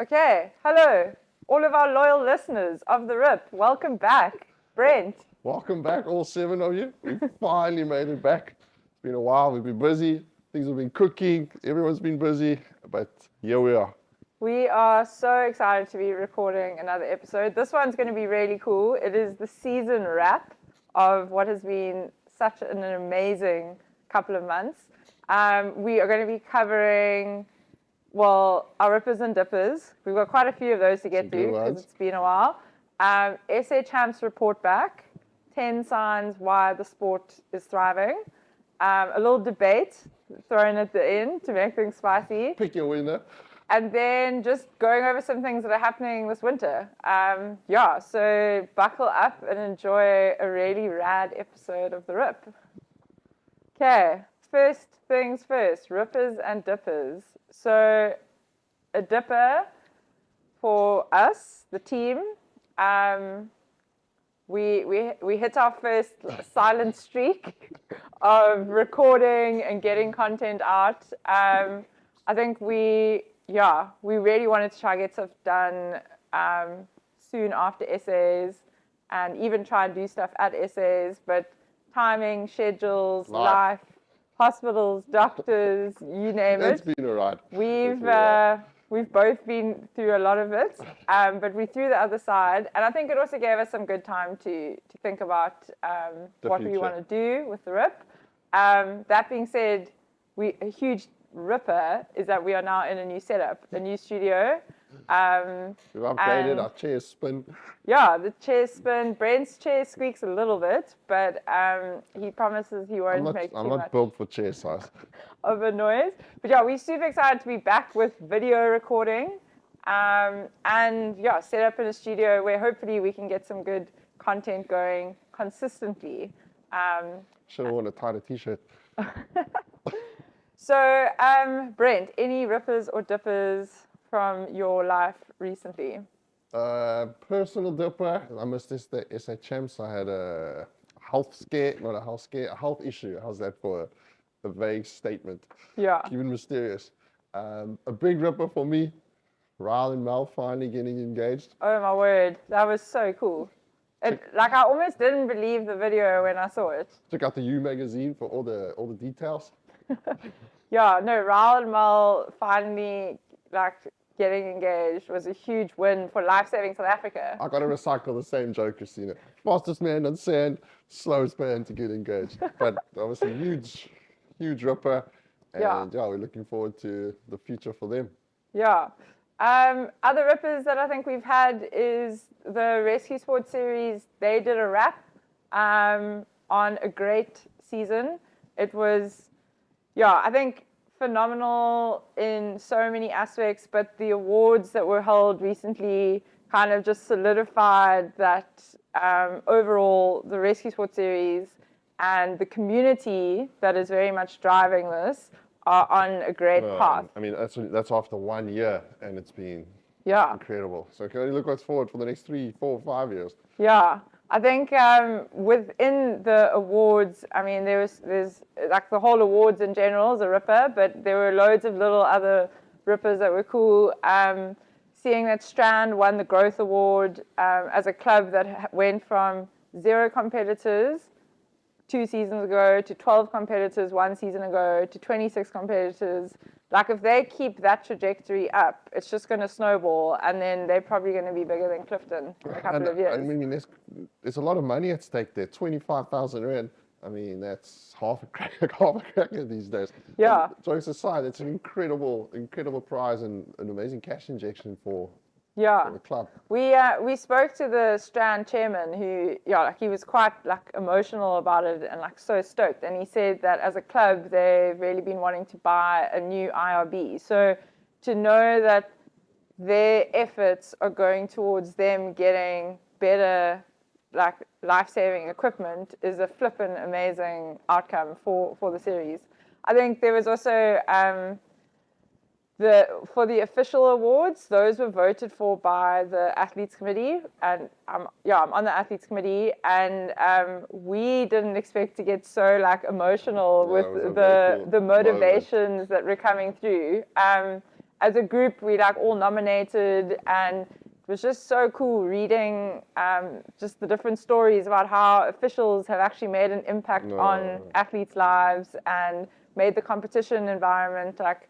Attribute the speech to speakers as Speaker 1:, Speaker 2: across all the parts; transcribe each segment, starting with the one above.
Speaker 1: Okay, hello, all of our loyal listeners of The Rip. Welcome back, Brent.
Speaker 2: Welcome back, all 7 of you. We finally made it back. It's been a while. We've been busy. Things have been cooking. Everyone's been busy, but here we are.
Speaker 1: We are so excited to be recording another episode. This one's going to be really cool. It is the season wrap of what has been such an amazing couple of months. We are going to be covering, well, our rippers and dippers. We've got quite a few of those to get through because it's been a while. SA Champs report back, 10 signs why the sport is thriving. A little debate thrown at the end to make things spicy.
Speaker 2: Pick your winner.
Speaker 1: And then just going over some things that are happening this winter. So buckle up and enjoy a really rad episode of The Rip. Okay, first things first, rippers and dippers. So a dipper for us, the team, we hit our first silent streak of recording and getting content out. I think we really wanted to try and get stuff done soon after essays and even try and do stuff at essays, but timing, schedules, life, hospitals, doctors, you name it.
Speaker 2: It's been all right.
Speaker 1: We've both been through a lot of it, but we threw the other side, and I think it also gave us some good time to think about what we want to do with The Rip. That being said, a huge ripper is that we are now in a new setup, a new studio.
Speaker 2: We've upgraded, our chairs spin.
Speaker 1: Yeah, the chairs spin. Brent's chair squeaks a little bit, but he promises he won't make too much.
Speaker 2: I'm not built for chair size.
Speaker 1: Of a noise. But yeah, we're super excited to be back with video recording and set up in a studio where hopefully we can get some good content going consistently.
Speaker 2: Should have worn a tighter t-shirt.
Speaker 1: So, Brent, any rippers or dippers from your life recently?
Speaker 2: Personal dipper. I missed this, the SA Champs. I had a health scare, not a health scare, a health issue. How's that for a vague statement?
Speaker 1: Yeah.
Speaker 2: Even mysterious. A big ripper for me. Ryle and Mel finally getting engaged.
Speaker 1: Oh my word, that was so cool. I almost didn't believe the video when I saw it.
Speaker 2: Check out the U magazine for all the details.
Speaker 1: Yeah, no, Ryle and Mel finally getting engaged was a huge win for Lifesaving South Africa.
Speaker 2: I got to recycle the same joke, Christina. Fastest man on sand, slowest man to get engaged. But obviously huge ripper. And we're looking forward to the future for them.
Speaker 1: Yeah. Other rippers that I think we've had is the Rescue Sports Series. They did a wrap on a great season. It was, I think phenomenal in so many aspects, but the awards that were held recently kind of just solidified that overall the Rescue Sports Series and the community that is very much driving this are on a great path.
Speaker 2: I mean, that's after 1 year, and it's been incredible. So can you look what's forward for the next 3, 4, 5 years?
Speaker 1: Yeah. I think within the awards, I mean, there's like the whole awards in general is a ripper, but there were loads of little other rippers that were cool. Seeing that Strand won the Growth Award as a club that went from 0 competitors 2 seasons ago to 12 competitors 1 season ago to 26 competitors. Like if they keep that trajectory up, it's just going to snowball, and then they're probably going to be bigger than Clifton in a couple of years.
Speaker 2: I mean, there's a lot of money at stake there. 25,000 rand. I mean, that's half a cracker these days.
Speaker 1: Yeah.
Speaker 2: And jokes aside, it's an incredible prize and an amazing cash injection for the club.
Speaker 1: We spoke to the Strand chairman who, he was quite emotional about it and so stoked. And he said that as a club, they've really been wanting to buy a new IRB. So to know that their efforts are going towards them getting better life-saving equipment is a flippin' amazing outcome for the series. I think there was also for the official awards, those were voted for by the athletes committee, and I'm on the athletes committee, and we didn't expect to get so emotional with the motivations that were coming through. as a group, we like all nominated, and it was just so cool reading just the different stories about how officials have actually made an impact on athletes' lives and made the competition environment like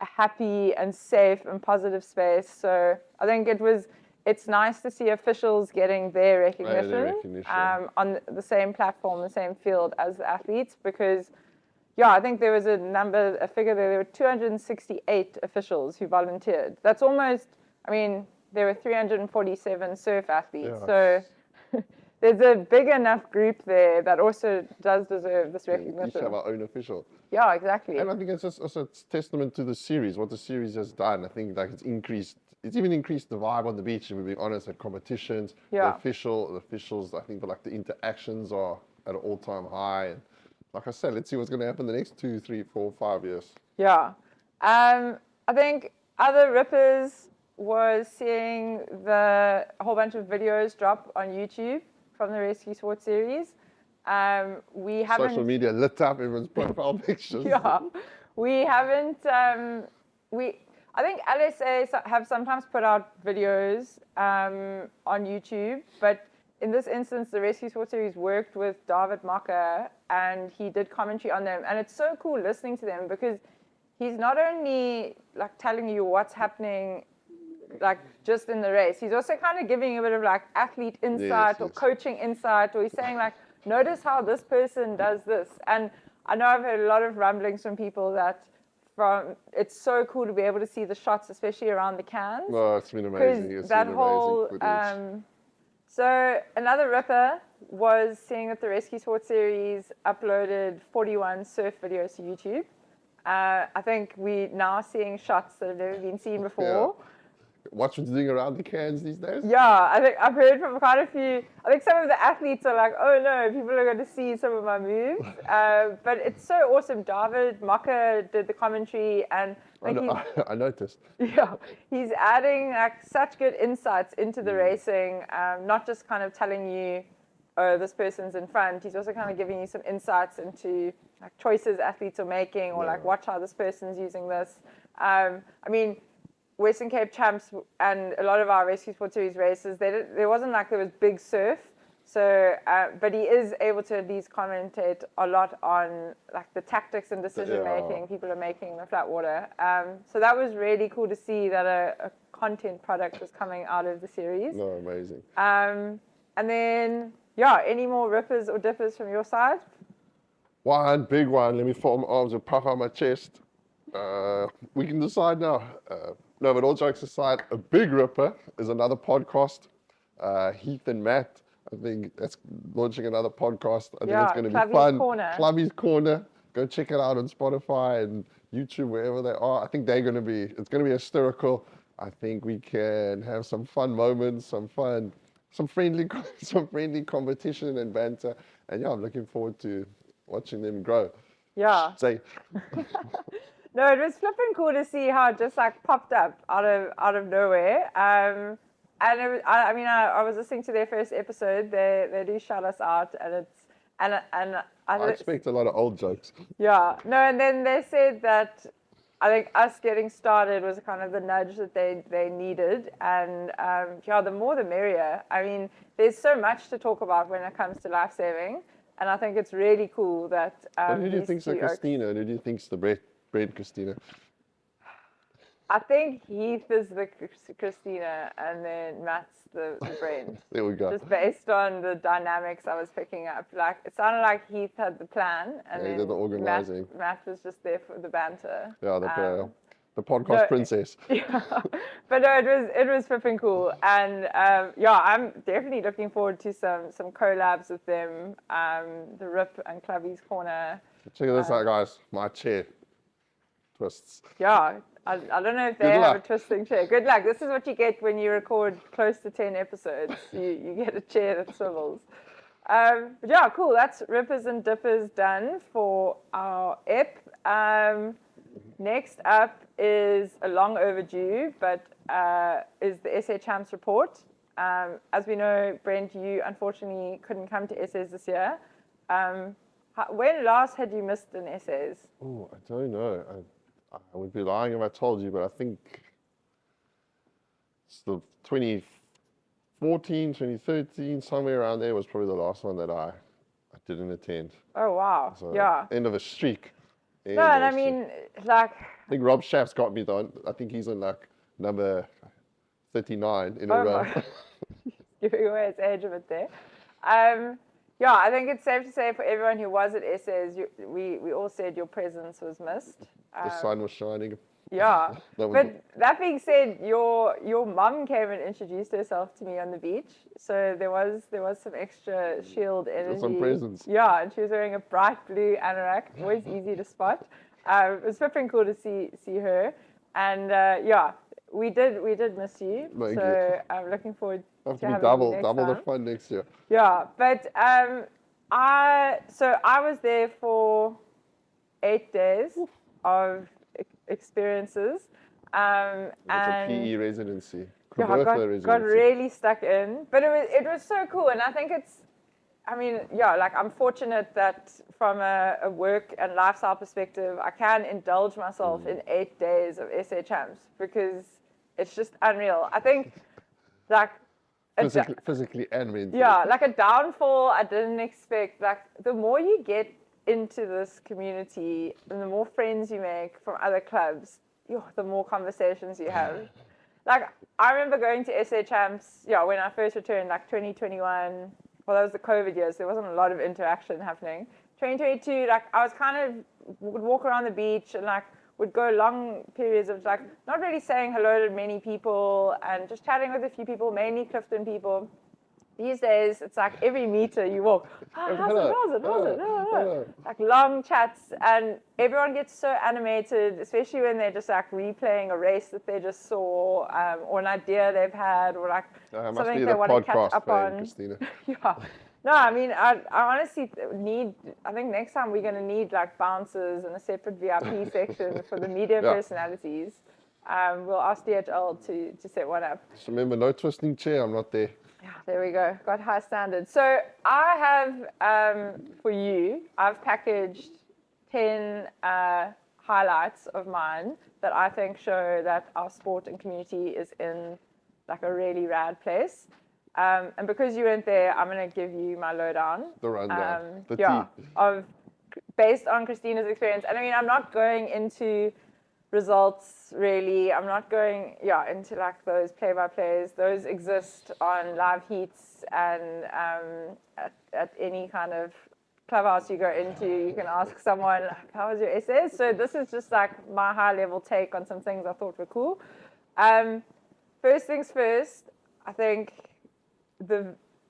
Speaker 1: a happy and safe and positive space. So I think it's nice to see officials getting their recognition, on the same platform, the same field as the athletes, because I think there was a figure there were 268 officials who volunteered. That's almost, I mean, there were 347 surf athletes. So there's a big enough group there that also does deserve this recognition.
Speaker 2: We each have our own official.
Speaker 1: Yeah, exactly.
Speaker 2: And I think it's just also testament to the series, what the series has done. I think like it's even increased the vibe on the beach, and we're being honest, at competitions. The officials, I think like the interactions are at an all-time high. And like I said, let's see what's going to happen the next 2, 3, 4, 5 years.
Speaker 1: Yeah. I think other rippers was seeing a whole bunch of videos drop on YouTube from the Rescue Sport series. We haven't...
Speaker 2: Social media lit up everyone's profile pictures.
Speaker 1: We haven't... I think LSA have sometimes put out videos on YouTube, but in this instance, the Rescue Sport series worked with David Mocker, and he did commentary on them. And it's so cool listening to them because he's not only like telling you what's happening like just in the race, he's also kind of giving you a bit of like athlete insight or coaching insight, or he's saying like, notice how this person does this. And I know I've heard a lot of rumblings from people that it's so cool to be able to see the shots, especially around the cans.
Speaker 2: Oh, it's been amazing. It's
Speaker 1: that
Speaker 2: been
Speaker 1: whole
Speaker 2: amazing
Speaker 1: so another ripper was seeing that the Rescue Sport series uploaded 41 surf videos to YouTube. I think we're now seeing shots that have never been seen before.
Speaker 2: Watch what's doing around the cans these days.
Speaker 1: Yeah, I think I've heard from quite a few. I think some of the athletes are like, oh no, people are going to see some of my moves. But it's so awesome. David Mocker did the commentary, and
Speaker 2: I noticed.
Speaker 1: Yeah, he's adding like such good insights into the racing, not just kind of telling you, oh, this person's in front. He's also kind of giving you some insights into like choices athletes are making, or like watch how this person's using this. I mean, Western Cape Champs and a lot of our Rescue Sport Series races, there wasn't like there was big surf. So, but he is able to at least commentate a lot on like the tactics and decision making people are making in the flat water. So that was really cool to see that a content product was coming out of the series.
Speaker 2: No, amazing.
Speaker 1: And then, any more rippers or dippers from your side?
Speaker 2: One big one. Let me fold my arms and puff out my chest. We can decide now. No, but all jokes aside, a big ripper is another podcast. Heath and Matt, I think that's launching another podcast. I think it's going to be fun. Clubby's Corner. Go check it out on Spotify and YouTube, wherever they are. I think it's going to be hysterical. I think we can have some fun moments, some friendly competition and banter. And I'm looking forward to watching them grow.
Speaker 1: Yeah.
Speaker 2: Say.
Speaker 1: No, it was flipping cool to see how it just like popped up out of nowhere. And it was, I was listening to their first episode. They do shout us out, and I
Speaker 2: expect a lot of old jokes.
Speaker 1: Yeah, no, and then they said that I think us getting started was kind of the nudge that they needed, and the more the merrier. I mean, there's so much to talk about when it comes to life-saving, and I think it's really cool that.
Speaker 2: Who do you think's the Christina, and who do you think's the Brent Christina?
Speaker 1: I think Heath is the Christina, and then Matt's the Brent.
Speaker 2: There we go.
Speaker 1: Just based on the dynamics I was picking up. Like, it sounded like Heath had the plan, and then
Speaker 2: did the organizing.
Speaker 1: Matt was just there for the banter.
Speaker 2: Yeah, the podcast princess.
Speaker 1: Yeah, but no, it was flipping cool, and I'm definitely looking forward to some collabs with them. The Rip and Clubby's Corner.
Speaker 2: Check this out, guys. My chair twists.
Speaker 1: Yeah. I don't know if they have a twisting chair. Good luck. This is what you get when you record close to 10 episodes. You get a chair that swivels. But cool. That's Rippers and Dippers done for our ep. Next up is a long overdue, but is the SA Champs report. As we know, Brent, you unfortunately couldn't come to SAs this year. When last had you missed an SAs?
Speaker 2: Oh, I don't know. I would be lying if I told you, but I think it's the 2014, 2013, somewhere around there was probably the last one that I didn't attend.
Speaker 1: Oh, wow.
Speaker 2: So
Speaker 1: Yeah.
Speaker 2: end of a streak. End
Speaker 1: No,
Speaker 2: of
Speaker 1: and
Speaker 2: a
Speaker 1: I
Speaker 2: streak.
Speaker 1: mean, like,
Speaker 2: I think Rob Schaff's got me though. I think he's on like number 39 in a
Speaker 1: oh
Speaker 2: row.
Speaker 1: my, giving away its age a bit there. Yeah, I think it's safe to say for everyone who was at SAs, we all said your presence was missed.
Speaker 2: The sun was shining.
Speaker 1: Yeah,
Speaker 2: That was
Speaker 1: but that being said, your mum came and introduced herself to me on the beach, so there was some extra shield energy.
Speaker 2: some presence.
Speaker 1: Yeah, and she was wearing a bright blue anorak, always easy to spot. It was flipping cool to see her, and yeah, we did miss you.
Speaker 2: Thank
Speaker 1: so I'm looking forward
Speaker 2: Have
Speaker 1: to
Speaker 2: to be
Speaker 1: having you next
Speaker 2: double the
Speaker 1: time.
Speaker 2: fun next year.
Speaker 1: Yeah, but I was there for 8 days of experiences,
Speaker 2: It's
Speaker 1: and
Speaker 2: a PE residency.
Speaker 1: yeah, got really stuck in. But it was so cool, and I think I mean, yeah, like I'm fortunate that from a work and lifestyle perspective, I can indulge myself in 8 days of SA champs because it's just unreal. I think like
Speaker 2: physically and mentally.
Speaker 1: yeah, like a downfall I didn't expect. Like the more you get into this community and the more friends you make from other clubs, the more conversations you have. Like I remember going to SA Champs, when I first returned, like 2021. Well, that was the COVID years. There wasn't a lot of interaction happening. 2022, like I was kind of would walk around the beach and like would go long periods of like not really saying hello to many people and just chatting with a few people, mainly Clifton people. These days, it's like every meter you walk, how's it? Like long chats, and everyone gets so animated, especially when they're just like replaying a race that they just saw, or an idea they've had, or like something they want to catch up on.
Speaker 2: Christina.
Speaker 1: Yeah. No, I mean, I honestly I think next time we're going to need like bouncers and a separate VIP section for the media personalities. We'll ask DHL to set one up.
Speaker 2: Just remember, no twisting chair, I'm not there.
Speaker 1: Yeah, there we go. Got high standards. So I have, for you, I've packaged 10 highlights of mine that I think show that our sport and community is in like a really rad place. And because you weren't there, I'm going to give you my lowdown.
Speaker 2: The rundown.
Speaker 1: Based on Christina's experience. And I mean, I'm not going into results really. I'm not going into like those play-by-plays. Those exist on live heats and at any kind of clubhouse you go into, you can ask someone, how was your SS? So this is just like my high-level take on some things I thought were cool. First things first, I think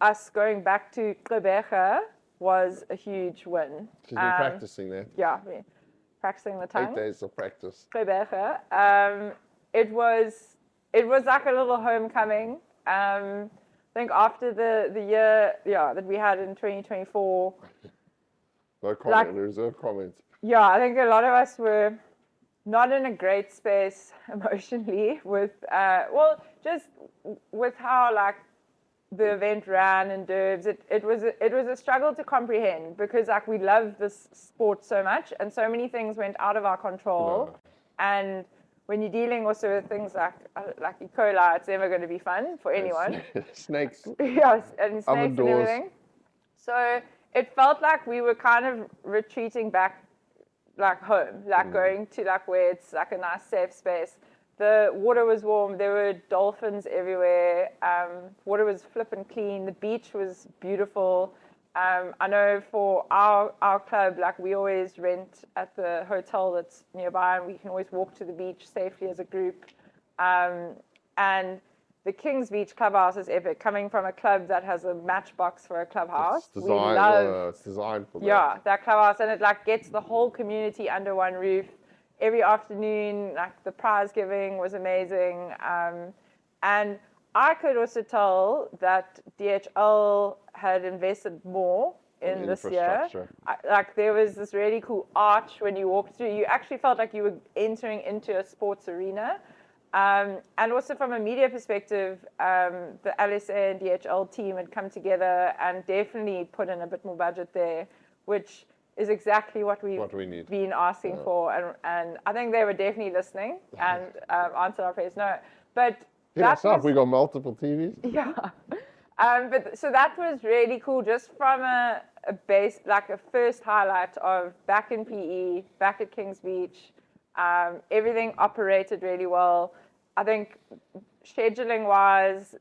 Speaker 1: us going back to Gqeberha was a huge win.
Speaker 2: She's been practicing there.
Speaker 1: Yeah, practicing the tongue.
Speaker 2: 8 days of practice.
Speaker 1: Gqeberha. It was like a little homecoming. I think after the year that we had in 2024.
Speaker 2: No comment, reserve comments.
Speaker 1: Yeah, I think a lot of us were not in a great space emotionally with just with how like the event ran in Durbs. It was a struggle to comprehend because like we love this sport so much and so many things went out of our control.
Speaker 2: No.
Speaker 1: And when you're dealing also with things like E. coli, it's never going to be fun for anyone.
Speaker 2: Snakes.
Speaker 1: Yes, and snakes and
Speaker 2: doors.
Speaker 1: everything. So it felt like we were kind of retreating back like home, like going to like where it's like a nice safe space. The water was warm. There were dolphins everywhere. Water was flippin' clean. The beach was beautiful. I know for our club, like we always rent at the hotel that's nearby, and we can always walk to the beach safely as a group. And the Kings Beach Clubhouse is epic. Coming from a club that has a matchbox for a clubhouse,
Speaker 2: It's designed for that.
Speaker 1: Yeah, that clubhouse, and it like gets the whole community under one roof. Every afternoon, like the prize giving was amazing. And I could also tell that DHL had invested more in this year. Like there was this really cool arch when you walked through. You actually felt like you were entering into a sports arena. And also from a media perspective, the LSA and DHL team had come together and definitely put in a bit more budget there, which is exactly what we've
Speaker 2: What we need.
Speaker 1: been asking for, and I think they were definitely listening and answered our prayers. No, but
Speaker 2: Hit us up. We got multiple TVs.
Speaker 1: yeah. But so that was really cool, just from a base, like a first highlight of back in PE, back at Kings Beach. Everything operated really well. I think scheduling wise,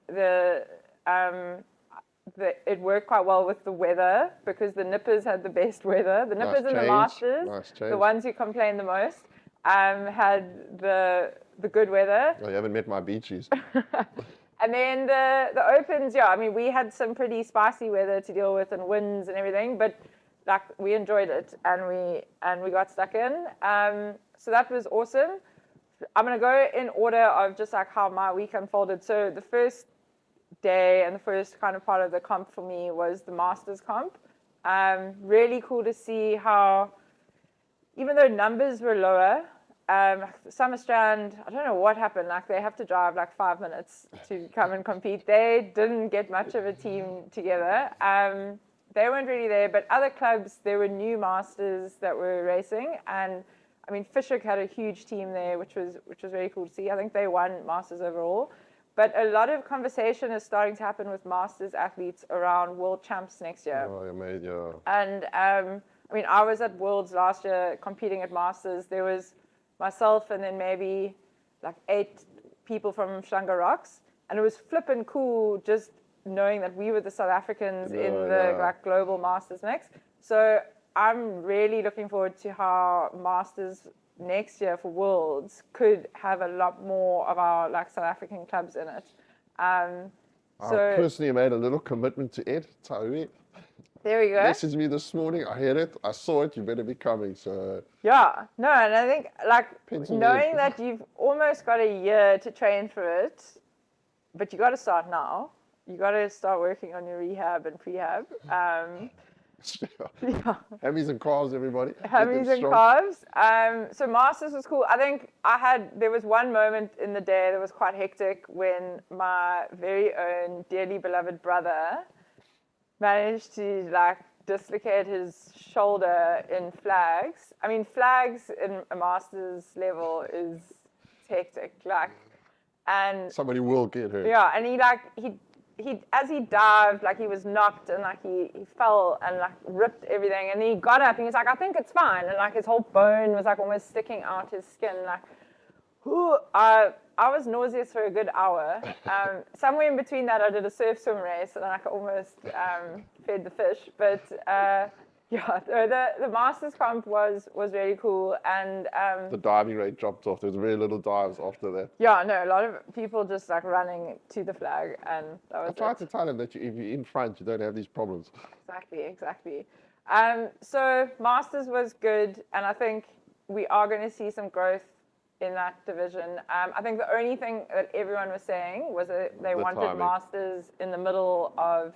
Speaker 1: it worked quite well with the weather because the nippers had the best weather. The nippers and the masters, the ones who complained the most, had the good weather.
Speaker 2: Oh, you haven't met my beachies.
Speaker 1: And then the opens, yeah, I mean, we had some pretty spicy weather to deal with and winds and everything, but like we enjoyed it and we got stuck in. So that was awesome. I'm gonna go in order of just like how my week unfolded. So the first day and the first kind of part of the comp for me was the Masters comp. Really cool to see how, even though numbers were lower, Summer Strand, I don't know what happened, like they have to drive like 5 minutes to come and compete. They didn't get much of a team together. They weren't really there, but other clubs, there were new masters that were racing, and I mean Fishhook had a huge team there, which was really cool to see. I think they won masters overall. But a lot of conversation is starting to happen with masters athletes around world champs next year.
Speaker 2: Oh, amazing. Yeah.
Speaker 1: And I mean, I was at Worlds last year competing at masters. There was myself and then maybe like 8 people from Shlanga Rocks, and it was flippin' cool just knowing that we were the South Africans in the like global masters mix. So I'm really looking forward to how masters next year for Worlds could have a lot more of our like South African clubs in it.
Speaker 2: I personally made a little commitment to Ed Taui.
Speaker 1: There we go.
Speaker 2: Messaged me this morning. I heard it. I saw it. You better be coming. So
Speaker 1: yeah, no, and I think like knowing that you've almost got a year to train for it, but you got to start now. You got to start working on your rehab and prehab.
Speaker 2: Yeah. Hammies and calves, everybody.
Speaker 1: Hammies and calves. So Masters was cool. I think there was one moment in the day that was quite hectic when my very own dearly beloved brother managed to like dislocate his shoulder in flags. I mean, flags in a Masters level is hectic. Like, and
Speaker 2: somebody will get hurt.
Speaker 1: Yeah, and he as he dived, like he was knocked and like he fell and like ripped everything, and he got up and he's like, I think it's fine, and like his whole bone was like almost sticking out his skin. Like, I was nauseous for a good hour. Somewhere in between that, I did a surf swim race and like almost fed the fish. But yeah, the Masters comp was really cool, and
Speaker 2: the diving rate dropped off. There was very little dives after that.
Speaker 1: Yeah, no, a lot of people just like running to the flag, and that was.
Speaker 2: I tried to tell him that if you're in front, you don't have these problems.
Speaker 1: Exactly. So Masters was good, and I think we are going to see some growth in that division. I think the only thing that everyone was saying was that they wanted timing. Masters in the middle of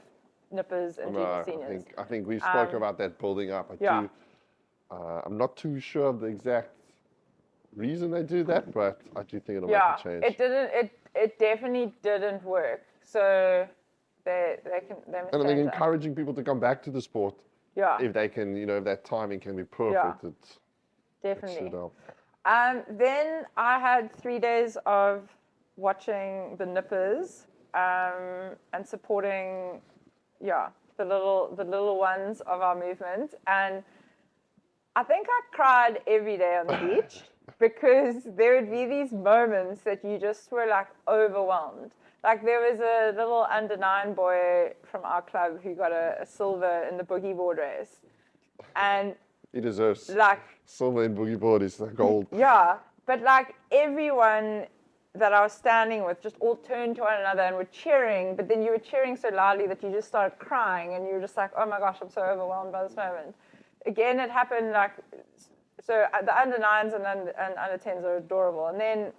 Speaker 1: nippers and junior seniors.
Speaker 2: I think we spoke about that building up. I'm not too sure of the exact reason they do that, but I do think it'll make a change.
Speaker 1: It definitely didn't work. So they
Speaker 2: and I think encouraging people to come back to the sport.
Speaker 1: Yeah.
Speaker 2: If they can, if that timing can be perfect, it's
Speaker 1: definitely. Then I had 3 days of watching the nippers and supporting, the little ones of our movement. And I think I cried every day on the beach because there would be these moments that you just were like overwhelmed. Like there was a little under-9 boy from our club who got a silver in the boogie board race. And
Speaker 2: he deserves
Speaker 1: like
Speaker 2: silver in boogie board is the gold.
Speaker 1: Yeah, but like everyone that I was standing with just all turned to one another and were cheering, but then you were cheering so loudly that you just started crying and you were just like, oh my gosh, I'm so overwhelmed by this moment. Again, it happened like, so the under 9s and under 10s are adorable. And then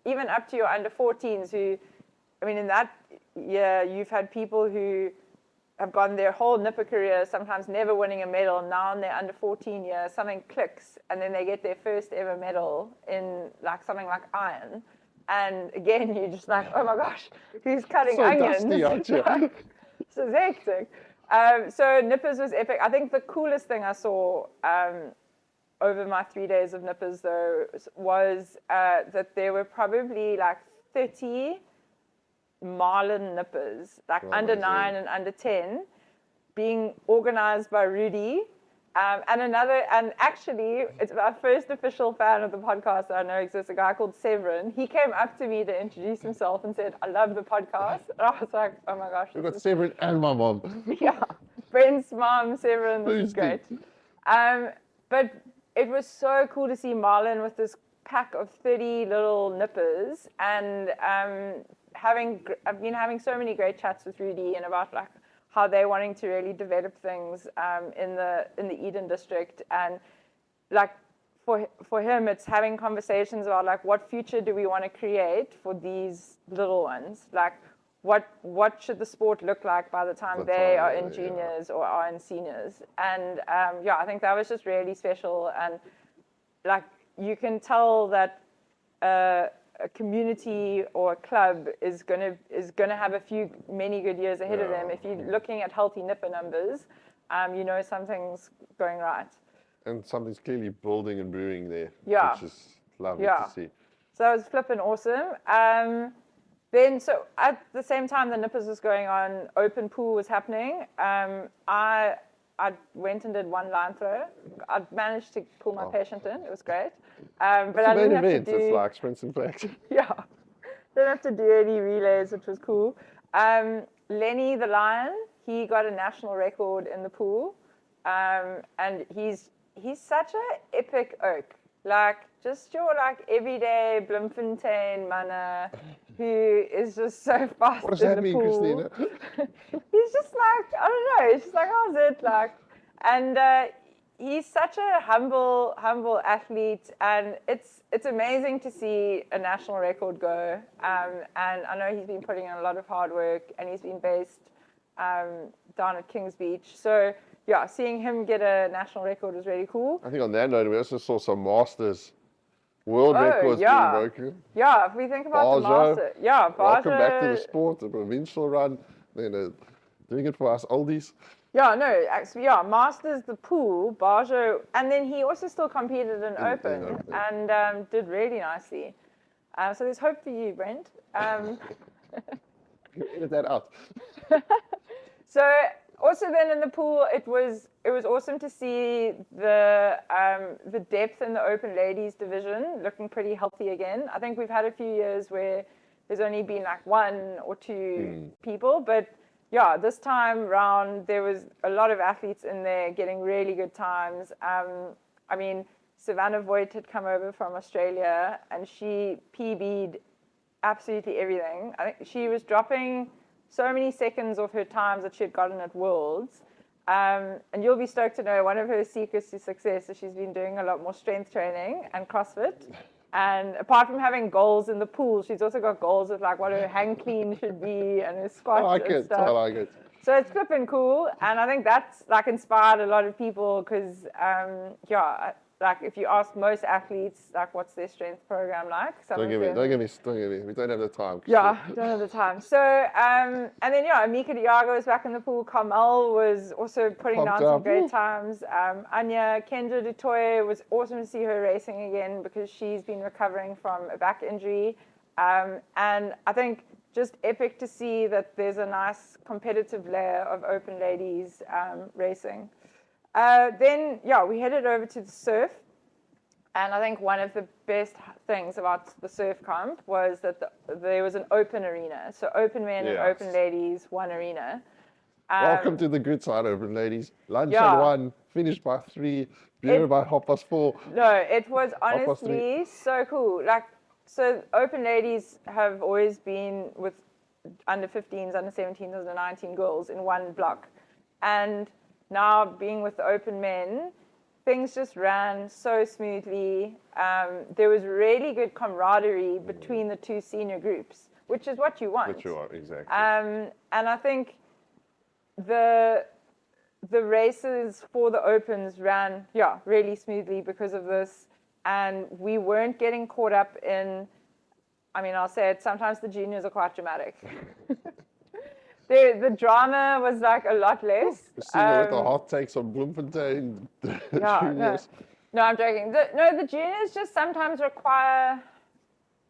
Speaker 1: even up to your under 14s who, I mean, in that year, you've had people who have gone their whole nipper career, sometimes never winning a medal. Now in their under 14 year, something clicks, and then they get their first ever medal in like something like iron. And again, you're just like, oh my gosh, who's cutting onions?
Speaker 2: Dusty, aren't you?
Speaker 1: So hectic. So Nippers was epic. I think the coolest thing I saw over my 3 days of Nippers, though, was that there were probably like 30 marlin nippers, like under 9 and under 10, being organized by Rudy. And actually, it's our first official fan of the podcast that I know exists, a guy called Severin. He came up to me to introduce himself and said, "I love the podcast." And I was like, "Oh my gosh."
Speaker 2: We've got Severin and my mom.
Speaker 1: Yeah. Brent's mom, Severin, this is great. But it was so cool to see Marlon with this pack of 30 little nippers, and I've been having so many great chats with Rudy and about like how they're wanting to really develop things in the Eden district, and like for him it's having conversations about like what future do we want to create for these little ones, like what should the sport look like by the time they are in juniors or are in seniors. And I think that was just really special, and like you can tell that a community or a club is gonna have many good years ahead of them. If you're looking at healthy nipper numbers, you know something's going right.
Speaker 2: And something's clearly building and brewing there, which is lovely to see.
Speaker 1: So that was flipping awesome. Then, so at the same time the Nippers was going on, open pool was happening. I went and did one line throw. I managed to pull my patient in. It was great. But I didn't have to do...
Speaker 2: It's like sprints and flags.
Speaker 1: Yeah. Didn't have to do any relays, which was cool. Lenny the Lion, he got a national record in the pool. And he's such an epic oak. Like, just your like everyday Bloemfontein manner who is just so fast
Speaker 2: what does that mean,
Speaker 1: pool.
Speaker 2: Christina?
Speaker 1: He's just like, I don't know, he's just like, how's it? Like, and he's such a humble athlete, and it's amazing to see a national record go. And I know he's been putting in a lot of hard work, and he's been based down at Kings Beach. So yeah, seeing him get a national record was really cool.
Speaker 2: I think on that note, we also saw some Masters world records being broken.
Speaker 1: Yeah, if we think about the Masters. Yeah,
Speaker 2: welcome back to the sport, the provincial run. Doing it for us oldies.
Speaker 1: Yeah, no, actually, Masters, the pool, Bajo, and then he also still competed in Open and did really nicely. So there's hope for you, Brent.
Speaker 2: Edit that out.
Speaker 1: So also then in the pool, it was awesome to see the depth in the Open Ladies division looking pretty healthy again. I think we've had a few years where there's only been like 1 or 2 people, but yeah, this time round there was a lot of athletes in there getting really good times. I mean, Savannah Voigt had come over from Australia and she PB'd absolutely everything. I think she was dropping so many seconds off her times that she had gotten at Worlds. And you'll be stoked to know one of her secrets to success is she's been doing a lot more strength training and CrossFit. And apart from having goals in the pool, she's also got goals of like what her hang clean should be and her squat and stuff.
Speaker 2: I like it.
Speaker 1: So it's flipping cool. And I think that's like inspired a lot of people because, like if you ask most athletes, like what's their strength program like?
Speaker 2: Don't give me. We don't have the time.
Speaker 1: Yeah, don't have the time. So, and then Mika Diago was back in the pool. Carmel was also putting down some great times. Anya Kendra Dutoy, was awesome to see her racing again because she's been recovering from a back injury. And I think just epic to see that there's a nice competitive layer of Open Ladies racing. Then we headed over to the surf, and I think one of the best things about the surf comp was that there was an open arena, so open men and open ladies, one arena.
Speaker 2: Welcome to the good side, Open Ladies. Lunch at 1, finished by 3, beer by 4:30.
Speaker 1: No, it was honestly so cool. Like, so Open Ladies have always been with under 15s, under 17s, under 19 girls in one block, and now being with the Open Men, things just ran so smoothly. There was really good camaraderie between the 2 senior groups, which is what you want.
Speaker 2: Which you want, exactly.
Speaker 1: And I think the races for the Opens ran, really smoothly because of this. And we weren't getting caught up in, I mean, I'll say it, sometimes the juniors are quite dramatic. The drama was like a lot less.
Speaker 2: Seeing with the hot takes on Bloemfontein juniors.
Speaker 1: No, I'm joking. The juniors just sometimes require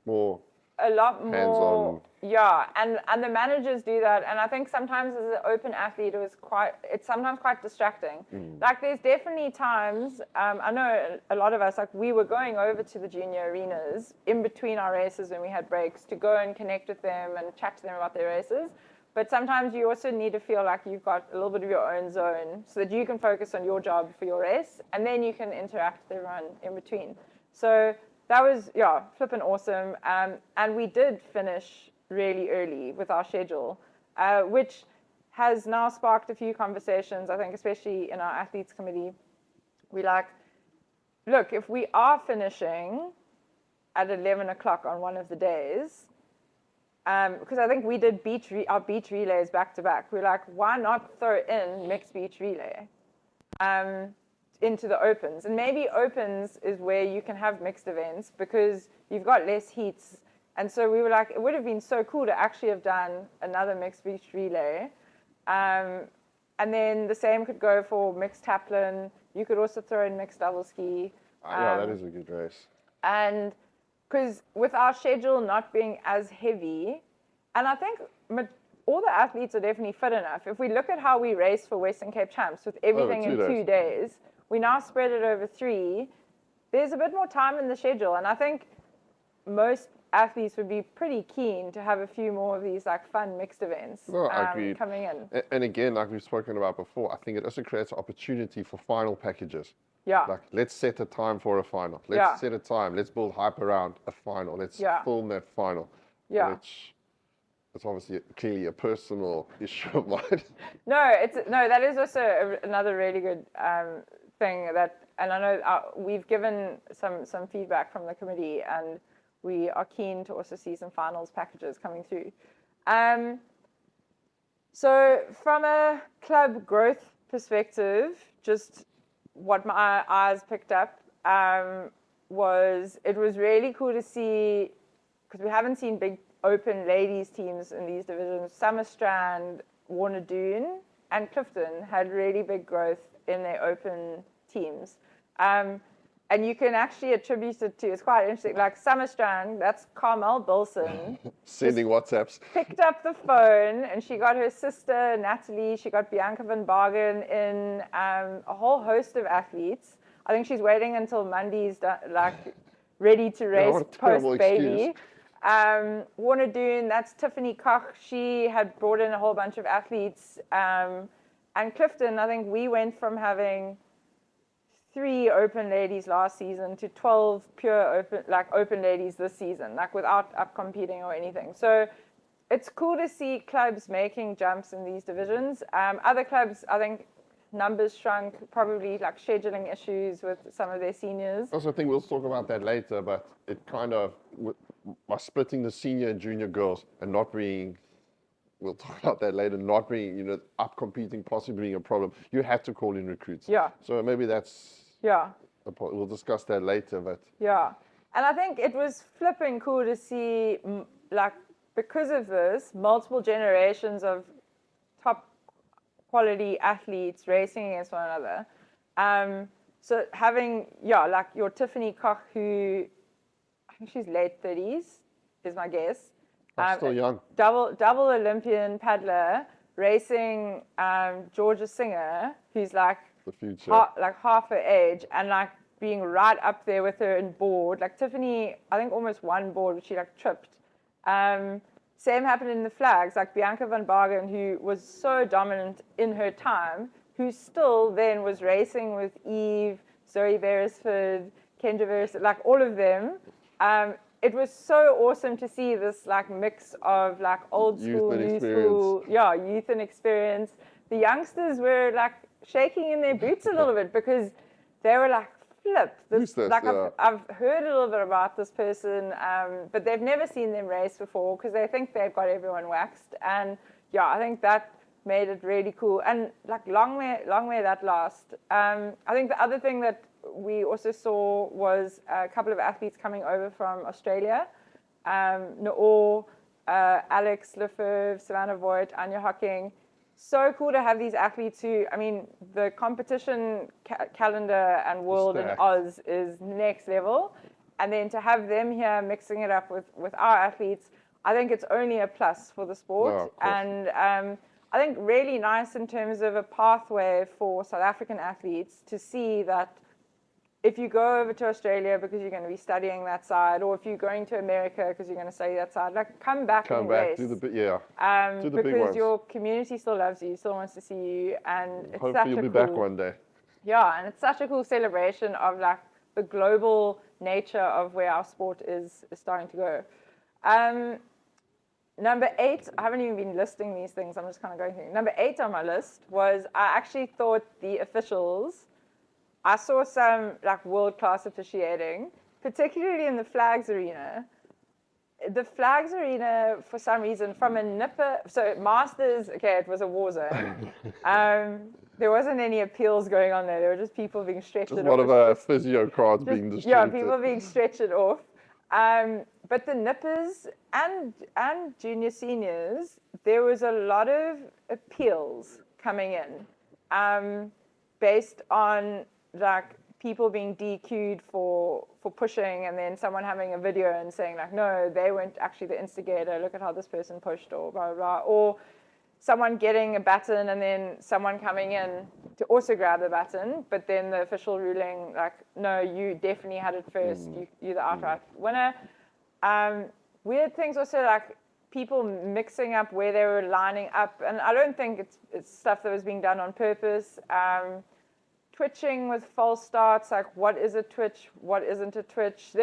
Speaker 2: More
Speaker 1: a lot more
Speaker 2: hands-on.
Speaker 1: Yeah, and the managers do that, and I think sometimes as an open athlete it's sometimes quite distracting. Like there's definitely times, I know a lot of us, like we were going over to the junior arenas in between our races when we had breaks to go and connect with them and chat to them about their races, but sometimes you also need to feel like you've got a little bit of your own zone so that you can focus on your job for your race, and then you can interact with everyone in between. So that was, flipping awesome. And we did finish really early with our schedule, which has now sparked a few conversations, I think, especially in our athletes committee. We like, look, if we are finishing at 11 o'clock on one of the days, because I think we did our beach relays back to back. We're like, why not throw in mixed beach relay? Into the opens, and maybe opens is where you can have mixed events because you've got less heats, and so we were like, it would have been so cool to actually have done another mixed beach relay, and then the same could go for mixed taplin. You could also throw in mixed double ski.
Speaker 2: That is a good race.
Speaker 1: And because with our schedule not being as heavy, and I think all the athletes are definitely fit enough. If we look at how we race for Western Cape Champs with everything in 2 days, we now spread it over 3. There's a bit more time in the schedule, and I think most athletes would be pretty keen to have a few more of these like fun mixed events coming in.
Speaker 2: And again, like we've spoken about before, I think it also creates an opportunity for final packages.
Speaker 1: Yeah.
Speaker 2: Like, let's set a time for a final. Let's set a time. Let's build hype around a final. Let's film that final.
Speaker 1: Yeah.
Speaker 2: Which it's obviously clearly a personal issue of mine.
Speaker 1: That is also another really good thing that, and I know we've given some feedback from the committee, and we are keen to also see some finals packages coming through. So from a club growth perspective, just what my eyes picked up was it was really cool to see, because we haven't seen big open ladies teams in these divisions. Summerstrand, Warnadoon, and Clifton had really big growth in their open teams. And you can actually attribute it to, it's quite interesting, like Summerstrand, that's Carmel Bilson.
Speaker 2: Sending WhatsApps.
Speaker 1: Picked up the phone, and she got her sister, Natalie, she got Bianca van Bargen in, a whole host of athletes. I think she's waiting until Monday's ready to race post-baby. Warnadoon, that's Tiffany Koch. She had brought in a whole bunch of athletes. And Clifton, I think we went from having 3 open ladies last season to 12 pure open ladies this season, like without upcompeting or anything. So it's cool to see clubs making jumps in these divisions. Other clubs, I think numbers shrunk, probably like scheduling issues with some of their seniors.
Speaker 2: I also think we'll talk about that later, but it kind of, by splitting the senior and junior girls and not being, we'll talk about that later, not being, up competing, possibly being a problem, you have to call in recruits.
Speaker 1: Yeah.
Speaker 2: So maybe that's, we'll discuss that later, but.
Speaker 1: Yeah. And I think it was flipping cool to see, because of this, multiple generations of top quality athletes racing against one another. So having, your Tiffany Koch, who, I think she's late 30s, is my guess.
Speaker 2: Still young.
Speaker 1: Double Olympian paddler, racing Georgia Singer, who's like
Speaker 2: the future.
Speaker 1: Half her age, and being right up there with her in board. Like Tiffany, I think almost won board, but she tripped. Same happened in the flags, like Bianca van Bargen, who was so dominant in her time, who still then was racing with Eve, Zoe Beresford, Kendra Beresford, all of them. It was so awesome to see this mix of old school, new school, youth and experience. The youngsters were shaking in their boots a little bit because they were flip. I've heard a little bit about this person, but they've never seen them race before because they think they've got everyone waxed. And I think that made it really cool. And long may that last. I think the other thing that we also saw was a couple of athletes coming over from Australia. Noor Alex Lefebvre, Savannah Voigt, Anya Hocking. So cool to have these athletes who, I mean, the competition calendar and world and Oz is next level. And then to have them here mixing it up with our athletes, I think it's only a plus for the sport.
Speaker 2: No,
Speaker 1: and I think really nice in terms of a pathway for South African athletes to see that if you go over to Australia because you're going to be studying that side, or if you're going to America because you're going to study that side, like come back,
Speaker 2: do the do the big
Speaker 1: because
Speaker 2: ones.
Speaker 1: your community still loves you, still wants to see you, and it's
Speaker 2: Hopefully
Speaker 1: such
Speaker 2: you'll
Speaker 1: a
Speaker 2: be
Speaker 1: cool,
Speaker 2: back one day.
Speaker 1: Yeah, and it's such a cool celebration of like the global nature of where our sport is starting to go. Number 8, I haven't even been listing these things. I'm just kind of going through. Number 8 on my list was I actually thought the officials. I saw some like world-class officiating, particularly in the flags arena. The flags arena, for some reason, from a nipper, so Masters, okay, it was a war zone. There wasn't any appeals going on there. There were just people being stretched off.
Speaker 2: Just a lot of physio cards being distributed.
Speaker 1: Yeah, people being stretched off. But the nippers and junior seniors, there was a lot of appeals coming in based on like people being DQ'd for pushing, and then someone having a video and saying like, no, they weren't actually the instigator, look at how this person pushed, or blah, blah, blah. Or someone getting a baton and then someone coming in to also grab the baton, but then the official ruling like, no, you definitely had it first, you're the outright winner. Weird things also like people mixing up where they were lining up, and I don't think it's stuff that was being done on purpose. Twitching with false starts, like what is a twitch, what isn't a twitch.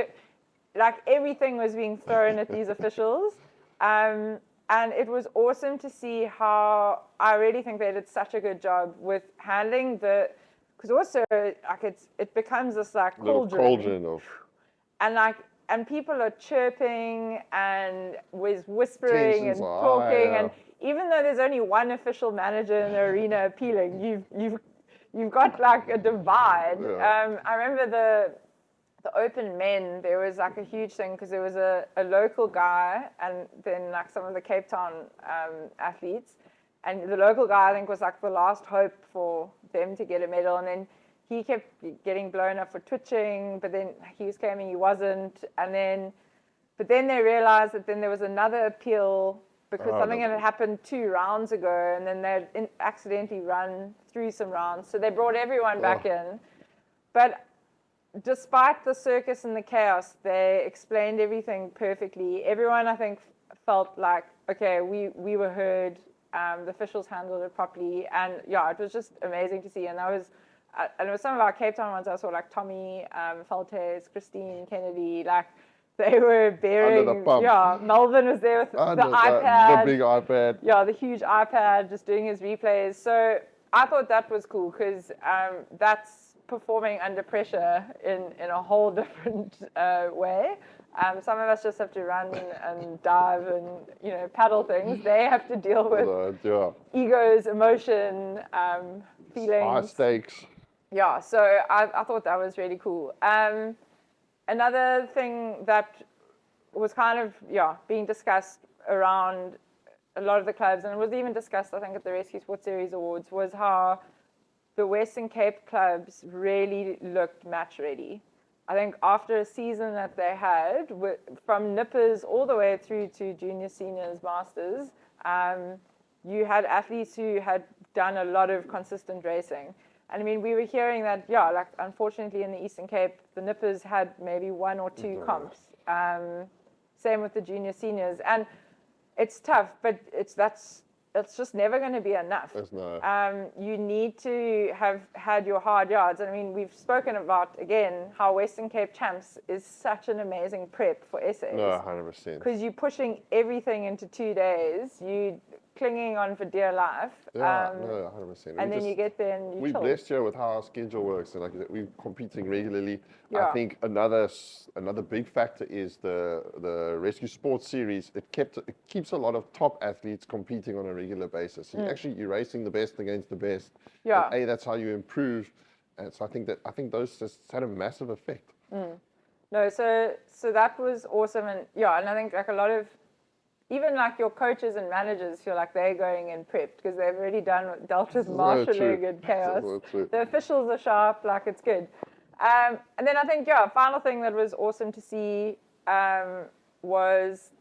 Speaker 1: Like everything was being thrown at these officials. And it was awesome to see how, I really think they did such a good job with handling because also like it becomes this like cauldron
Speaker 2: of,
Speaker 1: and people are chirping and whispering and talking, and even though there's only one official manager in the arena appealing, you've got like a divide.
Speaker 2: Yeah.
Speaker 1: I remember the open men, there was like a huge thing because there was a local guy and then like some of the Cape Town athletes, and the local guy I think was like the last hope for them to get a medal, and then he kept getting blown up for twitching, but then he was claiming he wasn't, but then they realized that then there was another appeal because something had happened 2 rounds ago, and then they'd accidentally run through some rounds. So they brought everyone back in. But despite the circus and the chaos, they explained everything perfectly. Everyone, I think, felt like, okay, we were heard. The officials handled it properly. And yeah, it was just amazing to see. And it was some of our Cape Town ones I saw, like Tommy, Feltes, Christine, Kennedy, like, they were bearing, Melvin was there with the iPad.
Speaker 2: The big iPad.
Speaker 1: Yeah, the huge iPad, just doing his replays. So I thought that was cool because that's performing under pressure in a whole different way. Some of us just have to run and dive and, paddle things. They have to deal with egos, emotion, feelings.
Speaker 2: High stakes.
Speaker 1: Yeah, so I thought that was really cool. Another thing that was kind of, being discussed around a lot of the clubs, and it was even discussed, I think, at the Rescue Sports Series Awards, was how the Western Cape clubs really looked match ready. I think after a season that they had, from nippers all the way through to junior, seniors, masters, you had athletes who had done a lot of consistent racing. And I mean, we were hearing that, like unfortunately in the Eastern Cape, the nippers had maybe 1 or 2 comps. Same with the junior seniors. And it's tough, but it's just never going to be enough. You need to have had your hard yards. I mean, we've spoken about, again, how Western Cape Champs is such an amazing prep for essays.
Speaker 2: No, 100%.
Speaker 1: Because you're pushing everything into 2 days. You clinging on for dear life.
Speaker 2: Yeah, no, 100%.
Speaker 1: And then you get there and you
Speaker 2: We're
Speaker 1: chill.
Speaker 2: blessed here with how our schedule works, and like we're competing regularly.
Speaker 1: Yeah.
Speaker 2: I think another big factor is the Rescue Sports Series. It keeps a lot of top athletes competing on a regular basis. And actually, you're racing the best against the best.
Speaker 1: Yeah.
Speaker 2: And that's how you improve. And so I think those just had a massive effect.
Speaker 1: No, so that was awesome, and I think like a lot of even like your coaches and managers feel like they're going in prepped because they've already dealt with
Speaker 2: Very
Speaker 1: marshalling
Speaker 2: true.
Speaker 1: and chaos.
Speaker 2: Very true.
Speaker 1: The officials are sharp, like it's good. And then I think, final thing that was awesome to see was,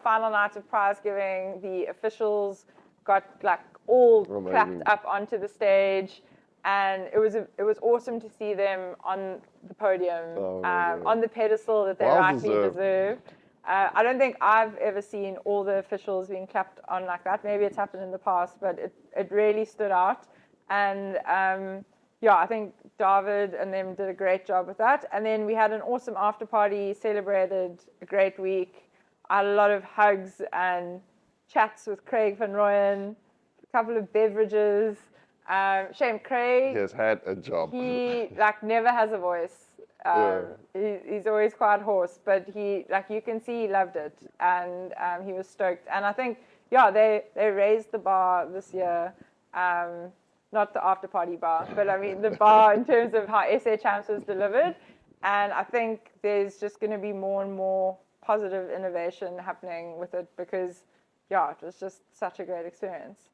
Speaker 1: final night of prize giving. The officials got like all clapped up onto the stage, and it was awesome to see them on the podium, on the pedestal that they rightly deserve. I don't think I've ever seen all the officials being clapped on like that. Maybe it's happened in the past, but it really stood out. And I think David and them did a great job with that. And then we had an awesome after party, celebrated a great week. I had a lot of hugs and chats with Craig van Rooyen, a couple of beverages. Shame Craig.
Speaker 2: He has had a job.
Speaker 1: He never has a voice. He's always quite hoarse, but he, you can see he loved it, and he was stoked. And I think, they raised the bar this year. Not the after party bar, but I mean the bar in terms of how SA Champs was delivered. And I think there's just going to be more and more positive innovation happening with it because, it was just such a great experience.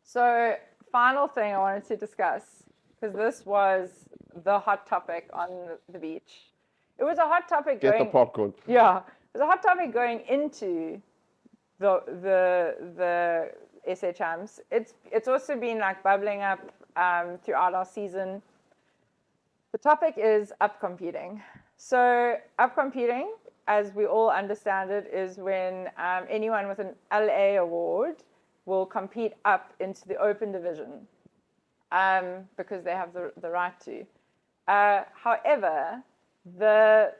Speaker 1: So final thing I wanted to discuss, because this was the hot topic on the beach. It was a hot topic
Speaker 2: Get the popcorn.
Speaker 1: Yeah, it was a hot topic going into the SA Champs. It's also been bubbling up throughout our season. The topic is upcompeting. So upcompeting, as we all understand it, is when anyone with an LA award will compete up into the open division because they have the right to. However, the